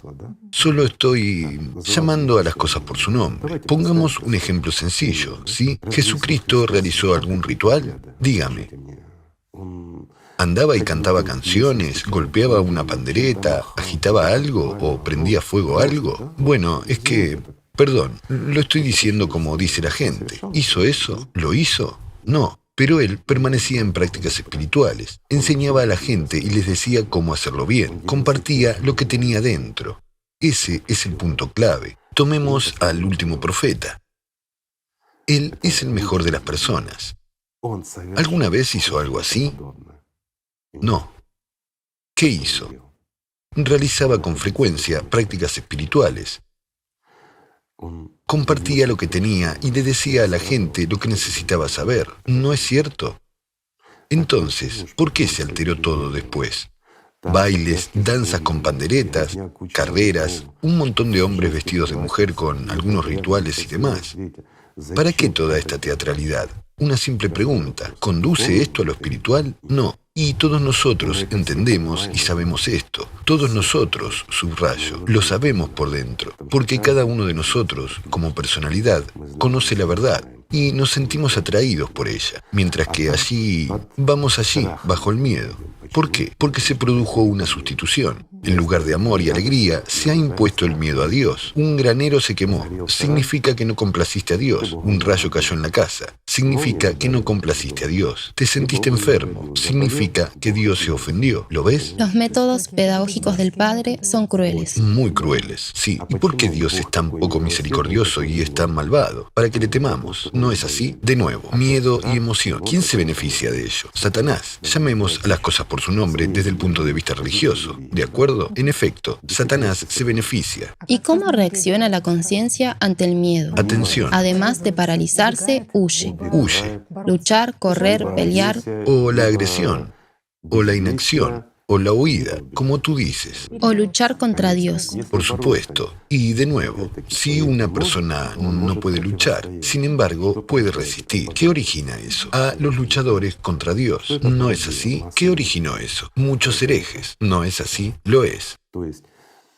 Solo estoy llamando a las cosas por su nombre. Pongamos un ejemplo sencillo, ¿sí? ¿Jesucristo realizó algún ritual? Dígame. ¿Andaba y cantaba canciones, golpeaba una pandereta, agitaba algo o prendía fuego algo? Bueno, es que, perdón, lo estoy diciendo como dice la gente. ¿Hizo eso? ¿Lo hizo? No, pero él permanecía en prácticas espirituales, enseñaba a la gente y les decía cómo hacerlo bien, compartía lo que tenía dentro. Ese es el punto clave. Tomemos al último profeta. Él es el mejor de las personas. ¿Alguna vez hizo algo así? No. ¿Qué hizo? Realizaba con frecuencia prácticas espirituales. Compartía lo que tenía y le decía a la gente lo que necesitaba saber. ¿No es cierto? Entonces, ¿por qué se alteró todo después? Bailes, danzas con panderetas, carreras, un montón de hombres vestidos de mujer con algunos rituales y demás. ¿Para qué toda esta teatralidad? Una simple pregunta. ¿Conduce esto a lo espiritual? No. Y todos nosotros entendemos y sabemos esto. Todos nosotros, subrayo, lo sabemos por dentro. Porque cada uno de nosotros, como personalidad, conoce la verdad y nos sentimos atraídos por ella. Mientras que vamos allí, bajo el miedo. ¿Por qué? Porque se produjo una sustitución. En lugar de amor y alegría, se ha impuesto el miedo a Dios. Un granero se quemó. Significa que no complaciste a Dios. Un rayo cayó en la casa. Significa que no complaciste a Dios. Te sentiste enfermo. Significa que Dios se ofendió. ¿Lo ves? Los métodos pedagógicos del Padre son crueles. Muy crueles, sí. ¿Y por qué Dios es tan poco misericordioso y es tan malvado? Para que le temamos. ¿No es así? De nuevo, miedo y emoción. ¿Quién se beneficia de ello? Satanás. Llamemos a las cosas por su nombre desde el punto de vista religioso. ¿De acuerdo? En efecto, Satanás se beneficia. ¿Y cómo reacciona la conciencia ante el miedo? Atención. Además de paralizarse, huye. Huye. Luchar, correr, pelear. O la agresión. O la inacción. O la huida, como tú dices. O luchar contra Dios. Por supuesto. Y de nuevo, si una persona no puede luchar, sin embargo, puede resistir. ¿Qué origina eso? A los luchadores contra Dios. ¿No es así? ¿Qué originó eso? Muchos herejes. ¿No es así? Lo es.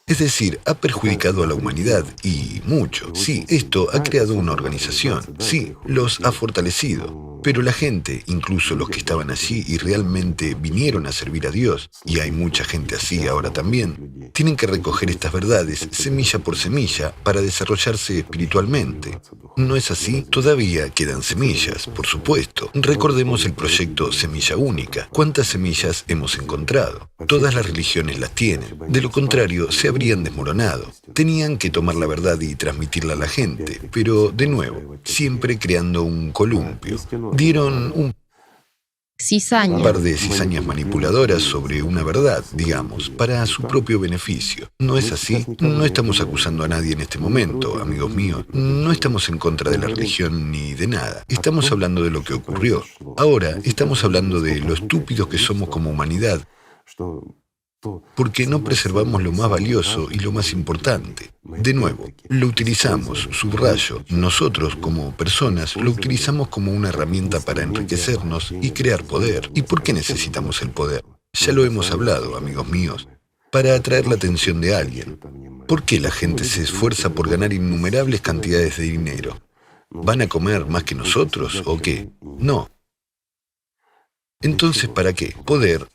Es decir, ha perjudicado a la humanidad y mucho. Sí, esto ha creado una organización. Sí, los ha fortalecido. Pero la gente, incluso los que estaban allí y realmente vinieron a servir a Dios, y hay mucha gente así ahora también, tienen que recoger estas verdades semilla por semilla para desarrollarse espiritualmente. ¿No es así? Todavía quedan semillas, por supuesto. Recordemos el proyecto Semilla Única. ¿Cuántas semillas hemos encontrado? Todas las religiones las tienen. De lo contrario, se habrían desmoronado. Tenían que tomar la verdad y transmitirla a la gente, pero, de nuevo, siempre creando un columpio. Dieron un par de cizañas manipuladoras sobre una verdad, digamos, para su propio beneficio. ¿No es así? No estamos acusando a nadie en este momento, amigos míos. No estamos en contra de la religión ni de nada. Estamos hablando de lo que ocurrió. Ahora estamos hablando de lo estúpidos que somos como humanidad, porque no preservamos lo más valioso y lo más importante. De nuevo, lo utilizamos, subrayo, nosotros como personas lo utilizamos como una herramienta para enriquecernos y crear poder. ¿Y por qué necesitamos el poder? Ya lo hemos hablado, amigos míos, para atraer la atención de alguien. ¿Por qué la gente se esfuerza por ganar innumerables cantidades de dinero? ¿Van a comer más que nosotros o qué? No. Entonces, ¿para qué? Poder,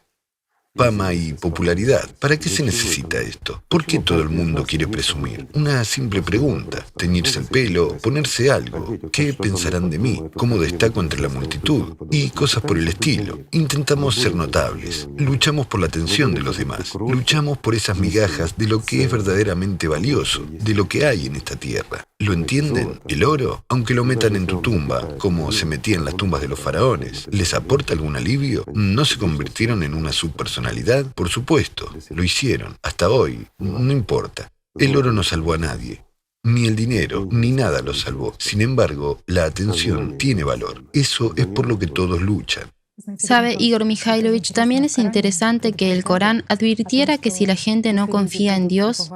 fama y popularidad. ¿Para qué se necesita esto? ¿Por qué todo el mundo quiere presumir? Una simple pregunta. Teñirse el pelo, ponerse algo. ¿Qué pensarán de mí? ¿Cómo destaco entre la multitud? Y cosas por el estilo. Intentamos ser notables. Luchamos por la atención de los demás. Luchamos por esas migajas de lo que es verdaderamente valioso, de lo que hay en esta tierra. ¿Lo entienden? ¿El oro? Aunque lo metan en tu tumba, como se metía en las tumbas de los faraones, ¿les aporta algún alivio? ¿No se convirtieron en una subpersonalidad? Por supuesto, lo hicieron. Hasta hoy, no importa. El oro no salvó a nadie. Ni el dinero, ni nada lo salvó. Sin embargo, la atención tiene valor. Eso es por lo que todos luchan. Sabe, Igor Mikhailovich, también es interesante que el Corán advirtiera que si la gente no confía en Dios,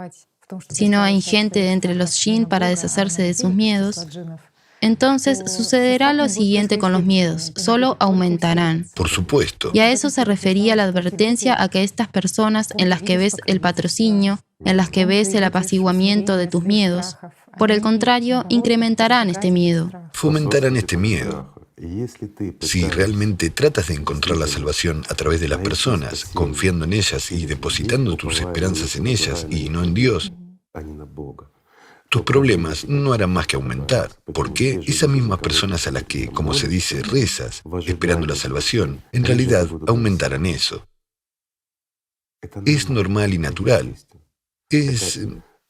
sino en gente de entre los jinn para deshacerse de sus miedos, entonces sucederá lo siguiente con los miedos, solo aumentarán. Por supuesto. Y a eso se refería la advertencia a que estas personas en las que ves el patrocinio, en las que ves el apaciguamiento de tus miedos, por el contrario, incrementarán este miedo. Fomentarán este miedo. Si realmente tratas de encontrar la salvación a través de las personas, confiando en ellas y depositando tus esperanzas en ellas y no en Dios, tus problemas no harán más que aumentar. ¿Por qué? Esas mismas personas a las que, como se dice, rezas, esperando la salvación, en realidad aumentarán eso. Es normal y natural.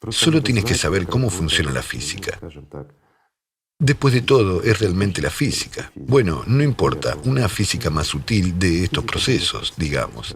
Solo tienes que saber cómo funciona la física. Después de todo, es realmente la física. Bueno, no importa, una física más sutil de estos procesos, digamos.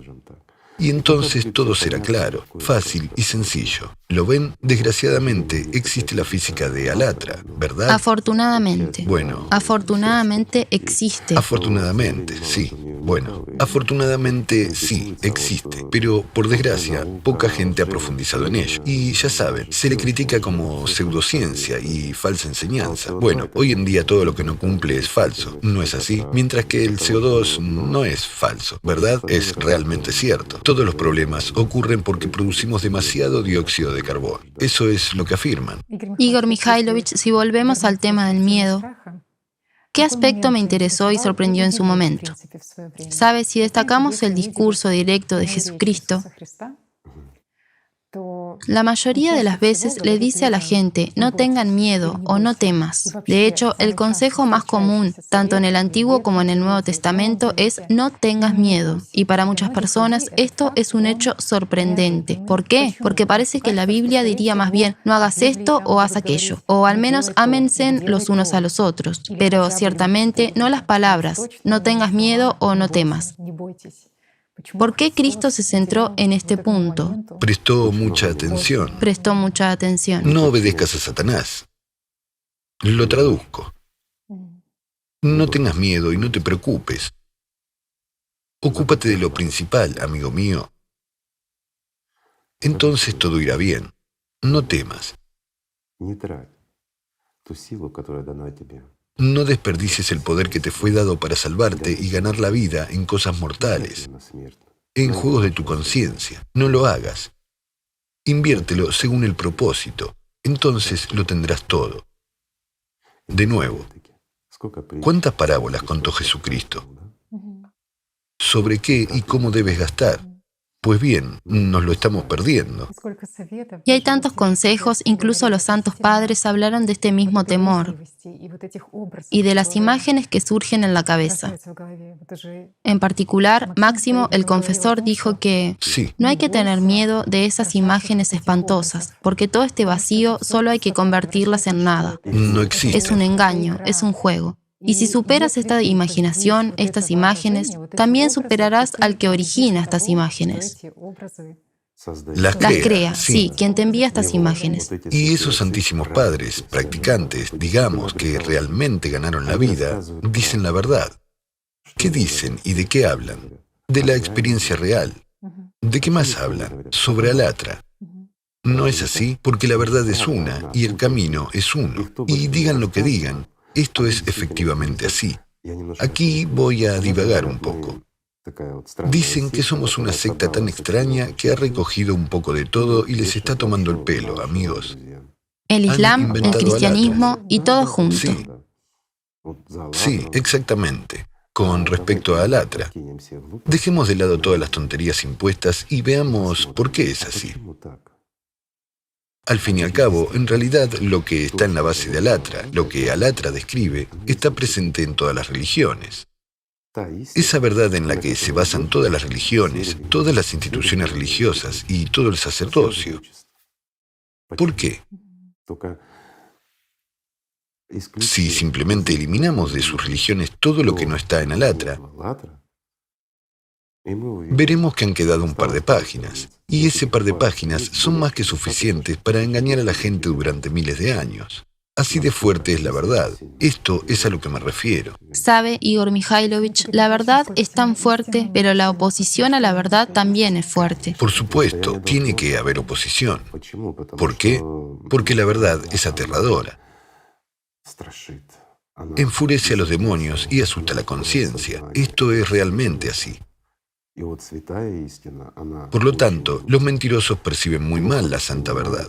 Y entonces todo será claro, fácil y sencillo. ¿Lo ven? Desgraciadamente existe la física de Alatra, ¿verdad? Afortunadamente. Bueno. Afortunadamente existe. Afortunadamente, sí. Bueno, afortunadamente sí, existe. Pero, por desgracia, poca gente ha profundizado en ello. Y ya saben, se le critica como pseudociencia y falsa enseñanza. Bueno, hoy en día todo lo que no cumple es falso, ¿no es así? Mientras que el CO2 no es falso, ¿verdad? Es realmente cierto. Todos los problemas ocurren porque producimos demasiado dióxido de carbono. Eso es lo que afirman. Igor Mikhailovich, si volvemos al tema del miedo, ¿qué aspecto me interesó y sorprendió en su momento? ¿Sabe? Si destacamos el discurso directo de Jesucristo, la mayoría de las veces le dice a la gente, no tengan miedo o no temas. De hecho, el consejo más común, tanto en el Antiguo como en el Nuevo Testamento, es no tengas miedo. Y para muchas personas esto es un hecho sorprendente. ¿Por qué? Porque parece que la Biblia diría más bien, no hagas esto o haz aquello. O al menos ámense los unos a los otros. Pero ciertamente no las palabras, no tengas miedo o no temas. ¿Por qué Cristo se centró en este punto? Prestó mucha atención. Prestó mucha atención. No obedezcas a Satanás. Lo traduzco. No tengas miedo y no te preocupes. Ocúpate de lo principal, amigo mío. Entonces todo irá bien. No temas. No desperdicies el poder que te fue dado para salvarte y ganar la vida en cosas mortales, en juegos de tu conciencia. No lo hagas. Inviértelo según el propósito. Entonces lo tendrás todo. De nuevo, ¿cuántas parábolas contó Jesucristo? ¿Sobre qué y cómo debes gastar? Pues bien, nos lo estamos perdiendo. Y hay tantos consejos, incluso los santos padres hablaron de este mismo temor y de las imágenes que surgen en la cabeza. En particular, Máximo, el confesor, dijo que Sí. no hay que tener miedo de esas imágenes espantosas, porque todo este vacío solo hay que convertirlas en nada. No existe. Es un engaño, es un juego. Y si superas esta imaginación, estas imágenes, también superarás al que origina estas imágenes. Las Las crea, crea, sí, quien te envía estas imágenes. Y esos santísimos padres, practicantes, digamos, que realmente ganaron la vida, dicen la verdad. ¿Qué dicen y de qué hablan? De la experiencia real. ¿De qué más hablan? Sobre Alatra. No es así, porque la verdad es una y el camino es uno. Y digan lo que digan, esto es efectivamente así. Aquí voy a divagar un poco. Dicen que somos una secta tan extraña que ha recogido un poco de todo y les está tomando el pelo, amigos. El Islam, el inventado cristianismo y todo junto. Sí, sí, exactamente. Con respecto a Alatra, dejemos de lado todas las tonterías impuestas y veamos por qué es así. Al fin y al cabo, en realidad, lo que está en la base de Alatra, lo que Alatra describe, está presente en todas las religiones. Esa verdad en la que se basan todas las religiones, todas las instituciones religiosas y todo el sacerdocio. ¿Por qué? Si simplemente eliminamos de sus religiones todo lo que no está en Alatra, veremos que han quedado un par de páginas, y ese par de páginas son más que suficientes para engañar a la gente durante miles de años. Así de fuerte es la verdad. Esto es a lo que me refiero. Sabe, Igor Mikhailovich, la verdad es tan fuerte, pero la oposición a la verdad también es fuerte. Por supuesto, tiene que haber oposición. ¿Por qué? Porque la verdad es aterradora. Enfurece a los demonios y asusta la conciencia. Esto es realmente así. Por lo tanto, los mentirosos perciben muy mal la santa verdad.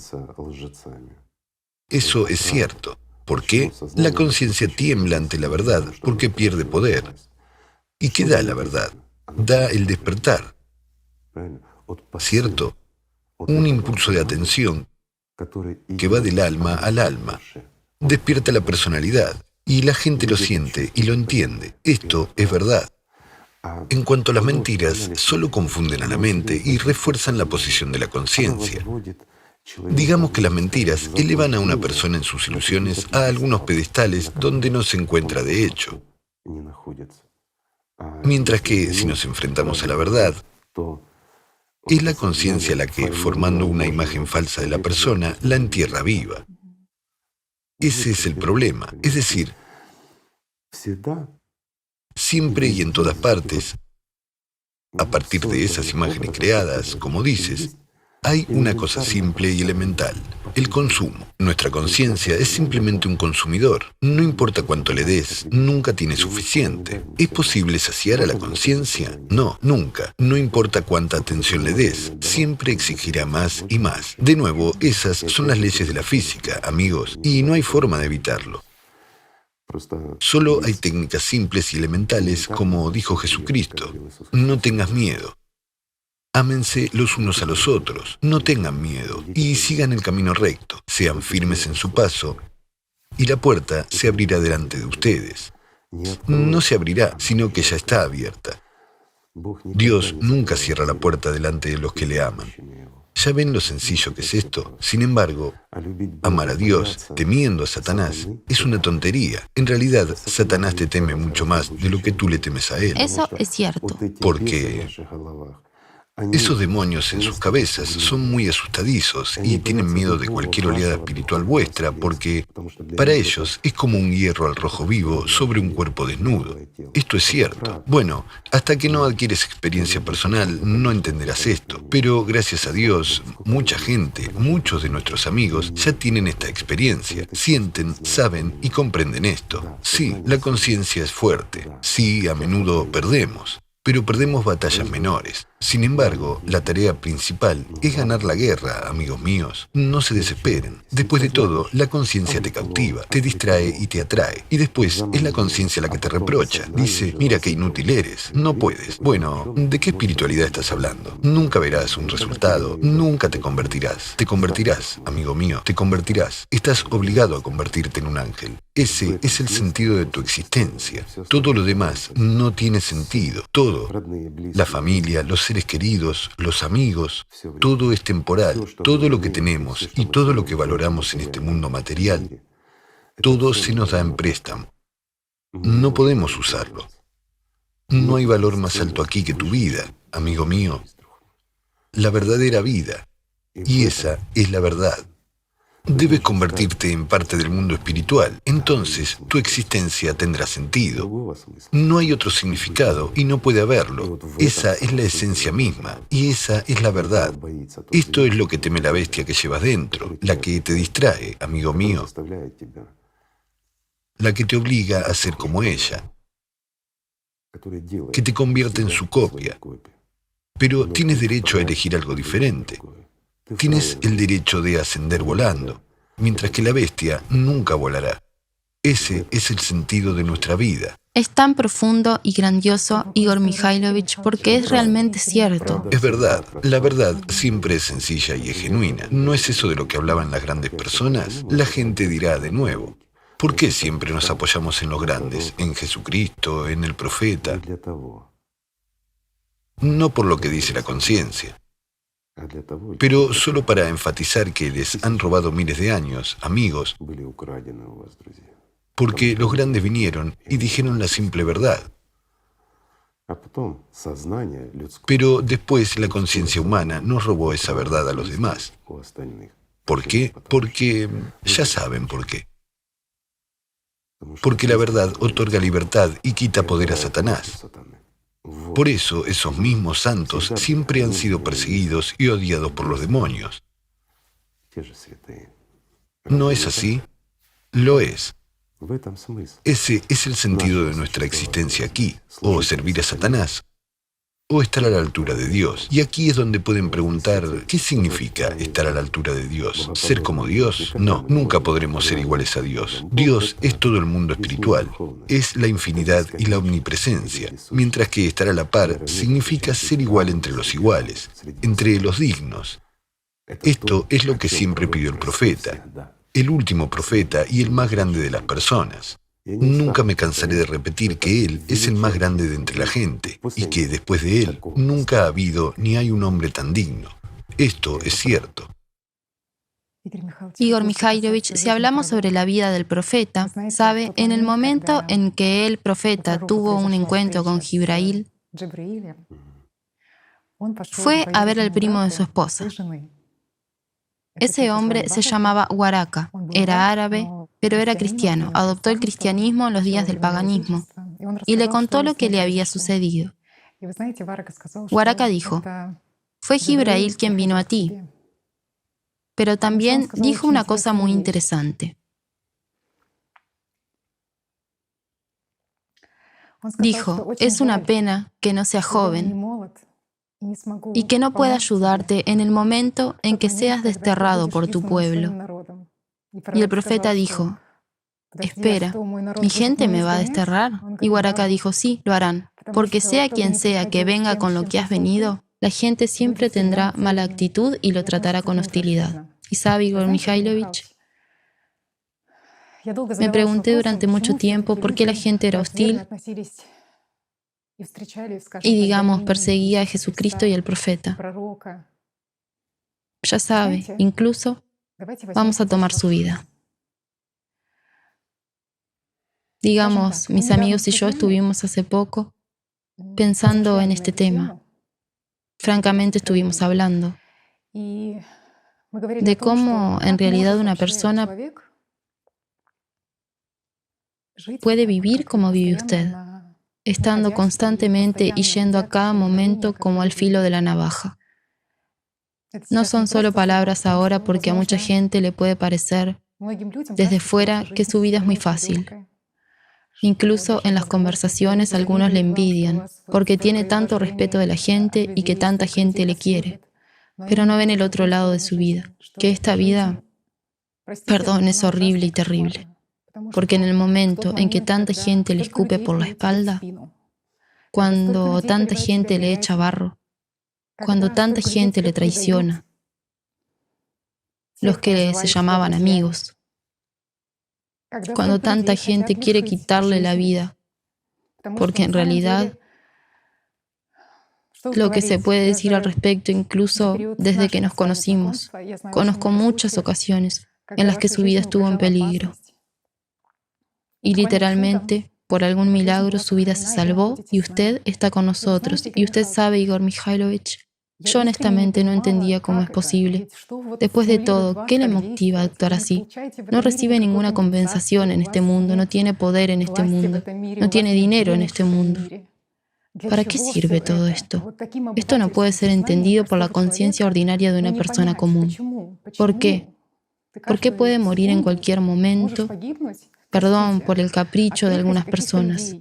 Eso es cierto. ¿Por qué? La conciencia tiembla ante la verdad porque pierde poder. ¿Y qué da la verdad? Da el despertar. ¿Cierto? Un impulso de atención que va del alma al alma. Despierta la personalidad y la gente lo siente y lo entiende. Esto es verdad. En cuanto a las mentiras, solo confunden a la mente y refuerzan la posición de la conciencia. Digamos que las mentiras elevan a una persona en sus ilusiones a algunos pedestales donde no se encuentra de hecho. Mientras que, si nos enfrentamos a la verdad, es la conciencia la que, formando una imagen falsa de la persona, la entierra viva. Ese es el problema. Es decir, siempre y en todas partes, a partir de esas imágenes creadas, como dices, hay una cosa simple y elemental, el consumo. Nuestra conciencia es simplemente un consumidor. No importa cuánto le des, nunca tiene suficiente. ¿Es posible saciar a la conciencia? No, nunca. No importa cuánta atención le des, siempre exigirá más y más. De nuevo, esas son las leyes de la física, amigos, y no hay forma de evitarlo. Solo hay técnicas simples y elementales, como dijo Jesucristo. No tengas miedo. Ámense los unos a los otros, no tengan miedo y sigan el camino recto, sean firmes en su paso y la puerta se abrirá delante de ustedes. No se abrirá, sino que ya está abierta. Dios nunca cierra la puerta delante de los que le aman. ¿Ya ven lo sencillo que es esto? Sin embargo, amar a Dios temiendo a Satanás es una tontería. En realidad, Satanás te teme mucho más de lo que tú le temes a él. Eso es cierto. Porque esos demonios en sus cabezas son muy asustadizos y tienen miedo de cualquier oleada espiritual vuestra porque para ellos es como un hierro al rojo vivo sobre un cuerpo desnudo. Esto es cierto. Bueno, hasta que no adquieres experiencia personal no entenderás esto. Pero gracias a Dios, mucha gente, muchos de nuestros amigos ya tienen esta experiencia. Sienten, saben y comprenden esto. Sí, la conciencia es fuerte. Sí, a menudo perdemos. Pero perdemos batallas menores. Sin embargo, la tarea principal es ganar la guerra, amigos míos. No se desesperen. Después de todo, la conciencia te cautiva, te distrae y te atrae. Y después es la conciencia la que te reprocha. Dice, mira qué inútil eres, no puedes. Bueno, ¿de qué espiritualidad estás hablando? Nunca verás un resultado, nunca te convertirás. Te convertirás, amigo mío, te convertirás. Estás obligado a convertirte en un ángel. Ese es el sentido de tu existencia. Todo lo demás no tiene sentido. Todo, la familia, los seres queridos, los amigos, todo es temporal. Todo lo que tenemos y todo lo que valoramos en este mundo material, todo se nos da en préstamo. No podemos usarlo. No hay valor más alto aquí que tu vida, amigo mío. La verdadera vida. Y esa es la verdad. Debes convertirte en parte del mundo espiritual. Entonces, tu existencia tendrá sentido. No hay otro significado y no puede haberlo. Esa es la esencia misma y esa es la verdad. Esto es lo que teme la bestia que llevas dentro, la que te distrae, amigo mío, la que te obliga a ser como ella, que te convierte en su copia. Pero tienes derecho a elegir algo diferente. Tienes el derecho de ascender volando, mientras que la bestia nunca volará. Ese es el sentido de nuestra vida. Es tan profundo y grandioso, Igor Mikhailovich, porque es realmente cierto. Es verdad, la verdad siempre es sencilla y es genuina. ¿No es eso de lo que hablaban las grandes personas? La gente dirá de nuevo, ¿por qué siempre nos apoyamos en los grandes, en Jesucristo, en el profeta? No por lo que dice la conciencia, pero solo para enfatizar que les han robado miles de años, amigos, porque los grandes vinieron y dijeron la simple verdad. Pero después la conciencia humana nos robó esa verdad a los demás. ¿Por qué? Porque ya saben por qué. Porque la verdad otorga libertad y quita poder a Satanás. Por eso esos mismos santos siempre han sido perseguidos y odiados por los demonios. ¿No es así? Lo es. Ese es el sentido de nuestra existencia aquí, o servir a Satanás, o estar a la altura de Dios. Y aquí es donde pueden preguntar, ¿qué significa estar a la altura de Dios? ¿Ser como Dios? No, nunca podremos ser iguales a Dios. Dios es todo el mundo espiritual, es la infinidad y la omnipresencia, mientras que estar a la par significa ser igual entre los iguales, entre los dignos. Esto es lo que siempre pidió el profeta, el último profeta y el más grande de las personas. Nunca me cansaré de repetir que Él es el más grande de entre la gente y que después de Él nunca ha habido ni hay un hombre tan digno. Esto es cierto. Igor Mikhailovich, si hablamos sobre la vida del profeta, sabe, en el momento en que el profeta tuvo un encuentro con Jibrail, fue a ver al primo de su esposa. Ese hombre se llamaba Waraka, era árabe, pero era cristiano, adoptó el cristianismo en los días del paganismo y le contó lo que le había sucedido. Waraka dijo, fue Jibrail quien vino a ti, pero también dijo una cosa muy interesante. Dijo, es una pena que no sea joven y que no pueda ayudarte en el momento en que seas desterrado por tu pueblo. Y el profeta dijo, espera, ¿mi gente me va a desterrar? Y Waraka dijo, sí, lo harán, porque sea quien sea que venga con lo que has venido, la gente siempre tendrá mala actitud y lo tratará con hostilidad. ¿Y sabe, Igor Mikhailovich? Me pregunté durante mucho tiempo por qué la gente era hostil y, digamos, perseguía a Jesucristo y al profeta. Ya sabe, incluso vamos a tomar su vida. Digamos, mis amigos y yo estuvimos hace poco pensando en este tema. Francamente estuvimos hablando de cómo en realidad una persona puede vivir como vive usted, estando constantemente y yendo a cada momento como al filo de la navaja. No son solo palabras ahora porque a mucha gente le puede parecer desde fuera que su vida es muy fácil. Incluso en las conversaciones algunos le envidian porque tiene tanto respeto de la gente y que tanta gente le quiere, pero no ven el otro lado de su vida, que esta vida, perdón, es horrible y terrible. Porque en el momento en que tanta gente le escupe por la espalda, cuando tanta gente le echa barro, cuando tanta gente le traiciona, los que se llamaban amigos, cuando tanta gente quiere quitarle la vida, porque en realidad lo que se puede decir al respecto, incluso desde que nos conocimos, conozco muchas ocasiones en las que su vida estuvo en peligro. Y literalmente, por algún milagro, su vida se salvó y usted está con nosotros. Y usted sabe, Igor Mikhailovich, yo honestamente no entendía cómo es posible. Después de todo, ¿qué le motiva a actuar así? No recibe ninguna compensación en este mundo, no tiene poder en este mundo, no tiene dinero en este mundo. ¿Para qué sirve todo esto? Esto no puede ser entendido por la conciencia ordinaria de una persona común. ¿Por qué? ¿Por qué puede morir en cualquier momento? Perdón por el capricho de algunas personas.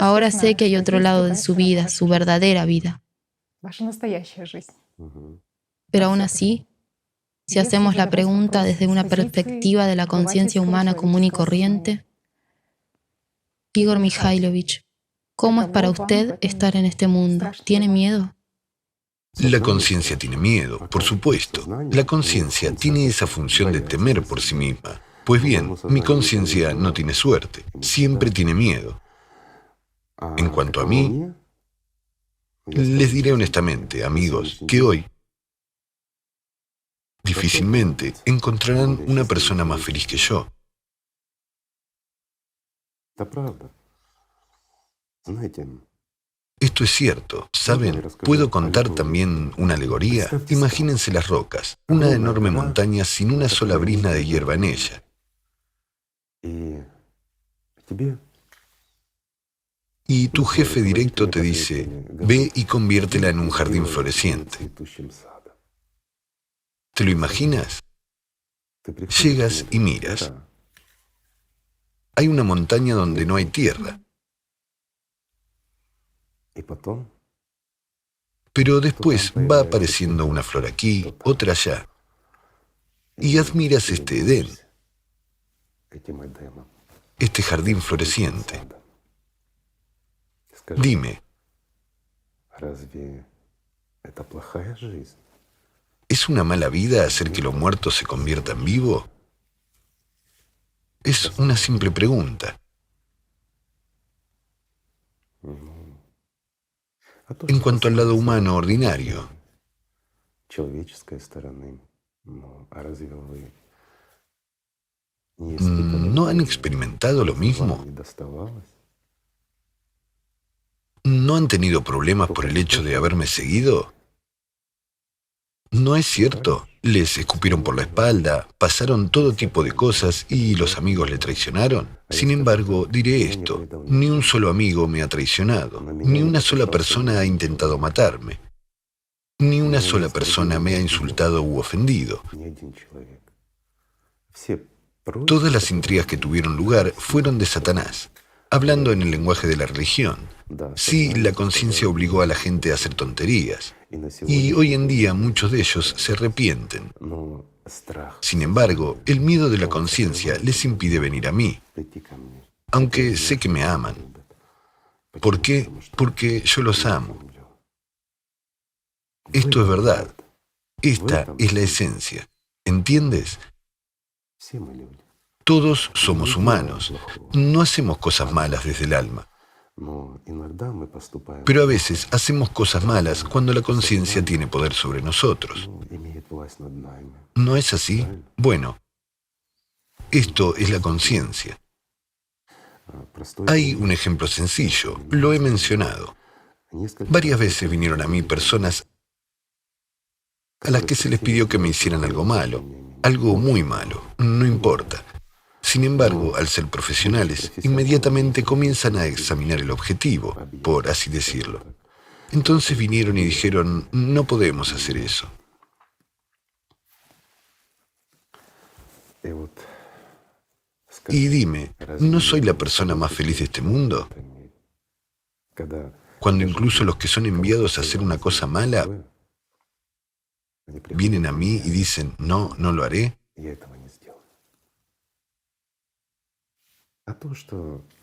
Ahora sé que hay otro lado de su vida, su verdadera vida. Pero aún así, si hacemos la pregunta desde una perspectiva de la conciencia humana común y corriente, Igor Mikhailovich, ¿cómo es para usted estar en este mundo? ¿Tiene miedo? La conciencia tiene miedo, por supuesto. La conciencia tiene esa función de temer por sí misma. Pues bien, mi conciencia no tiene suerte, siempre tiene miedo. En cuanto a mí, les diré honestamente, amigos, que hoy, Difícilmente encontrarán una persona más feliz que yo. Esto es cierto, ¿saben? ¿Puedo contar también una alegoría? Imagínense las rocas, una enorme montaña sin una sola brizna de hierba en ella. Y tu jefe directo te dice, ve y conviértela en un jardín floreciente. ¿Te lo imaginas? Llegas y miras. Hay una montaña donde no hay tierra. Pero después va apareciendo una flor aquí, otra allá. Y admiras este Edén, este jardín floreciente. Dime, ¿es una mala vida hacer que lo muerto se convierta en vivo? Es una simple pregunta. En cuanto al lado humano ordinario, ¿no han experimentado lo mismo? ¿No han tenido problemas por el hecho de haberme seguido? ¿No es cierto? Les escupieron por la espalda, pasaron todo tipo de cosas y los amigos le traicionaron. Sin embargo, diré esto, ni un solo amigo me ha traicionado, ni una sola persona ha intentado matarme, ni una sola persona me ha insultado u ofendido. Todas las intrigas que tuvieron lugar fueron de Satanás, hablando en el lenguaje de la religión. Sí, la conciencia obligó a la gente a hacer tonterías. Y hoy en día muchos de ellos se arrepienten. Sin embargo, el miedo de la conciencia les impide venir a mí, aunque sé que me aman. ¿Por qué? Porque yo los amo. Esto es verdad. Esta es la esencia. ¿Entiendes? Todos somos humanos. No hacemos cosas malas desde el alma. Pero a veces hacemos cosas malas cuando la conciencia tiene poder sobre nosotros. ¿No es así? Bueno, esto es la conciencia. Hay un ejemplo sencillo, lo he mencionado. Varias veces vinieron a mí personas a las que se les pidió que me hicieran algo malo, algo muy malo, no importa. Sin embargo, al ser profesionales, inmediatamente comienzan a examinar el objetivo, por así decirlo. Entonces vinieron y dijeron, no podemos hacer eso. Y dime, ¿no soy la persona más feliz de este mundo? Cuando incluso los que son enviados a hacer una cosa mala, vienen a mí y dicen, no, no lo haré.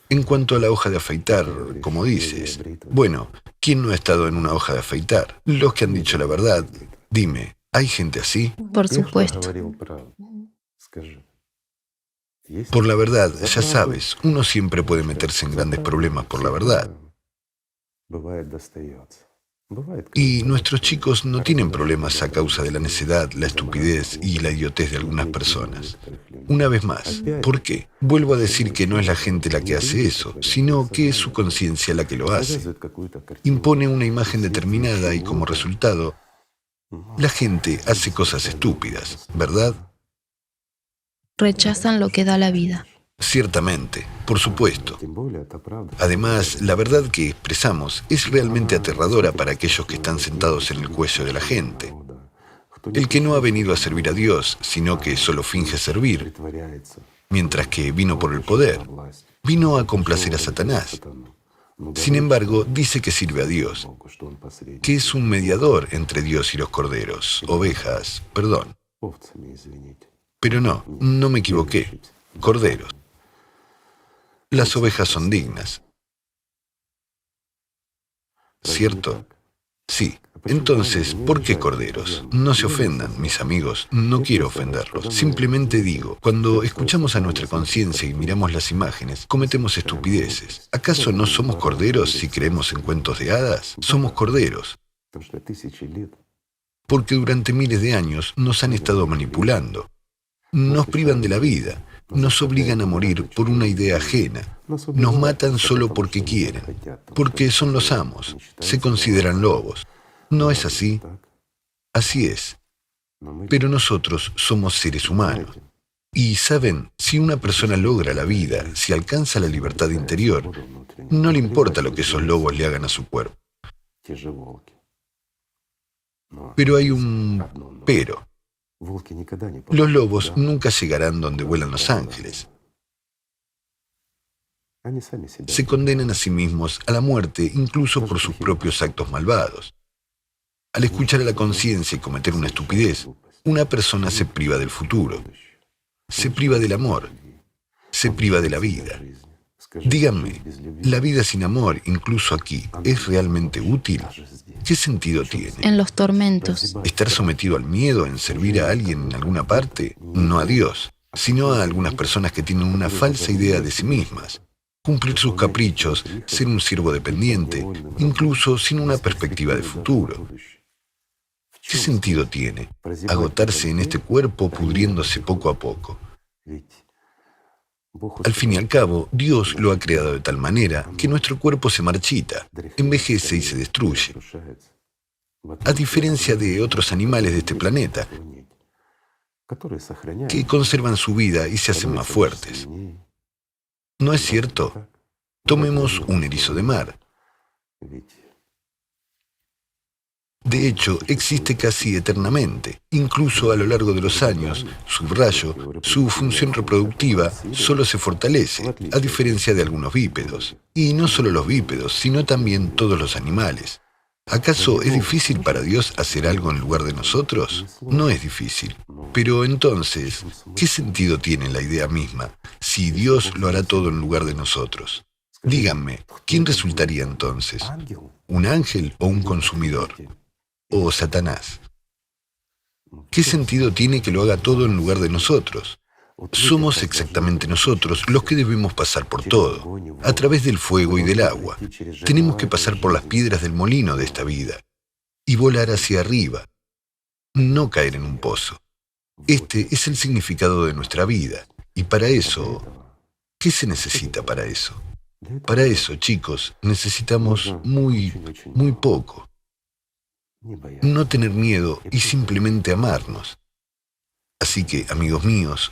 En cuanto a la hoja de afeitar, como dices, bueno, ¿quién no ha estado en una hoja de afeitar? Los que han dicho la verdad. Dime, ¿hay gente así? Por supuesto. Por la verdad, ya sabes, uno siempre puede meterse en grandes problemas por la verdad. Y nuestros chicos no tienen problemas a causa de la necedad, la estupidez y la idiotez de algunas personas. Una vez más, ¿por qué? Vuelvo a decir que no es la gente la que hace eso, sino que es su conciencia la que lo hace. Impone una imagen determinada y como resultado, la gente hace cosas estúpidas, ¿verdad? Rechazan lo que da la vida. Ciertamente, por supuesto. Además, la verdad que expresamos es realmente aterradora para aquellos que están sentados en el cuello de la gente. El que no ha venido a servir a Dios, sino que solo finge servir, mientras que vino por el poder, vino a complacer a Satanás. Sin embargo, dice que sirve a Dios, que es un mediador entre Dios y los corderos, ovejas, perdón. Pero no me equivoqué, corderos. Las ovejas son dignas. ¿Cierto? Sí. Entonces, ¿por qué corderos? No se ofendan, mis amigos, no quiero ofenderlos. Simplemente digo, cuando escuchamos a nuestra conciencia y miramos las imágenes, cometemos estupideces. ¿Acaso no somos corderos si creemos en cuentos de hadas? Somos corderos. porque durante miles de años nos han estado manipulando. Nos privan de la vida, nos obligan a morir por una idea ajena, nos matan solo porque quieren, porque son los amos, se consideran lobos. ¿No es así? Así es. Pero nosotros somos seres humanos. Y saben, si una persona logra la vida, si alcanza la libertad interior, no le importa lo que esos lobos le hagan a su cuerpo. Pero hay un pero. Los lobos nunca llegarán donde vuelan los ángeles. Se condenan a sí mismos a la muerte incluso por sus propios actos malvados. Al escuchar a la conciencia y cometer una estupidez, una persona se priva del futuro, se priva del amor, se priva de la vida. Díganme, ¿la vida sin amor, incluso aquí, es realmente útil? ¿Qué sentido tiene? En los tormentos. ¿Estar sometido al miedo en servir a alguien en alguna parte? No a Dios, sino a algunas personas que tienen una falsa idea de sí mismas. Cumplir sus caprichos, ser un siervo dependiente, incluso sin una perspectiva de futuro. ¿Qué sentido tiene agotarse en este cuerpo pudriéndose poco a poco? Al fin y al cabo, Dios lo ha creado de tal manera que nuestro cuerpo se marchita, envejece y se destruye. A diferencia de otros animales de este planeta, que conservan su vida y se hacen más fuertes. ¿No es cierto? Tomemos un erizo de mar. De hecho, existe casi eternamente. Incluso a lo largo de los años, subrayo, su función reproductiva solo se fortalece, a diferencia de algunos bípedos. Y no solo los bípedos, sino también todos los animales. ¿Acaso es difícil para Dios hacer algo en lugar de nosotros? No es difícil. Pero entonces, ¿qué sentido tiene la idea misma si Dios lo hará todo en lugar de nosotros? Díganme, ¿quién resultaría entonces? ¿Un ángel o un consumidor? ¿O Satanás? ¿Qué sentido tiene que lo haga todo en lugar de nosotros? Somos exactamente nosotros los que debemos pasar por todo, a través del fuego y del agua. Tenemos que pasar por las piedras del molino de esta vida y volar hacia arriba, no caer en un pozo. Este es el significado de nuestra vida. Y para eso, ¿qué se necesita para eso? Para eso, chicos, necesitamos muy poco. No tener miedo y simplemente amarnos. Así que, amigos míos,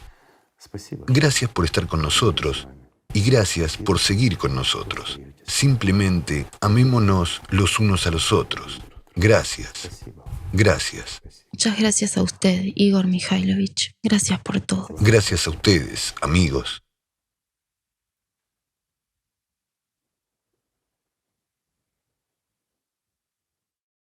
gracias por estar con nosotros y gracias por seguir con nosotros. Simplemente amémonos los unos a los otros. Gracias. Gracias. Muchas gracias a usted, Igor Mikhailovich. Gracias por todo. Gracias a ustedes, amigos.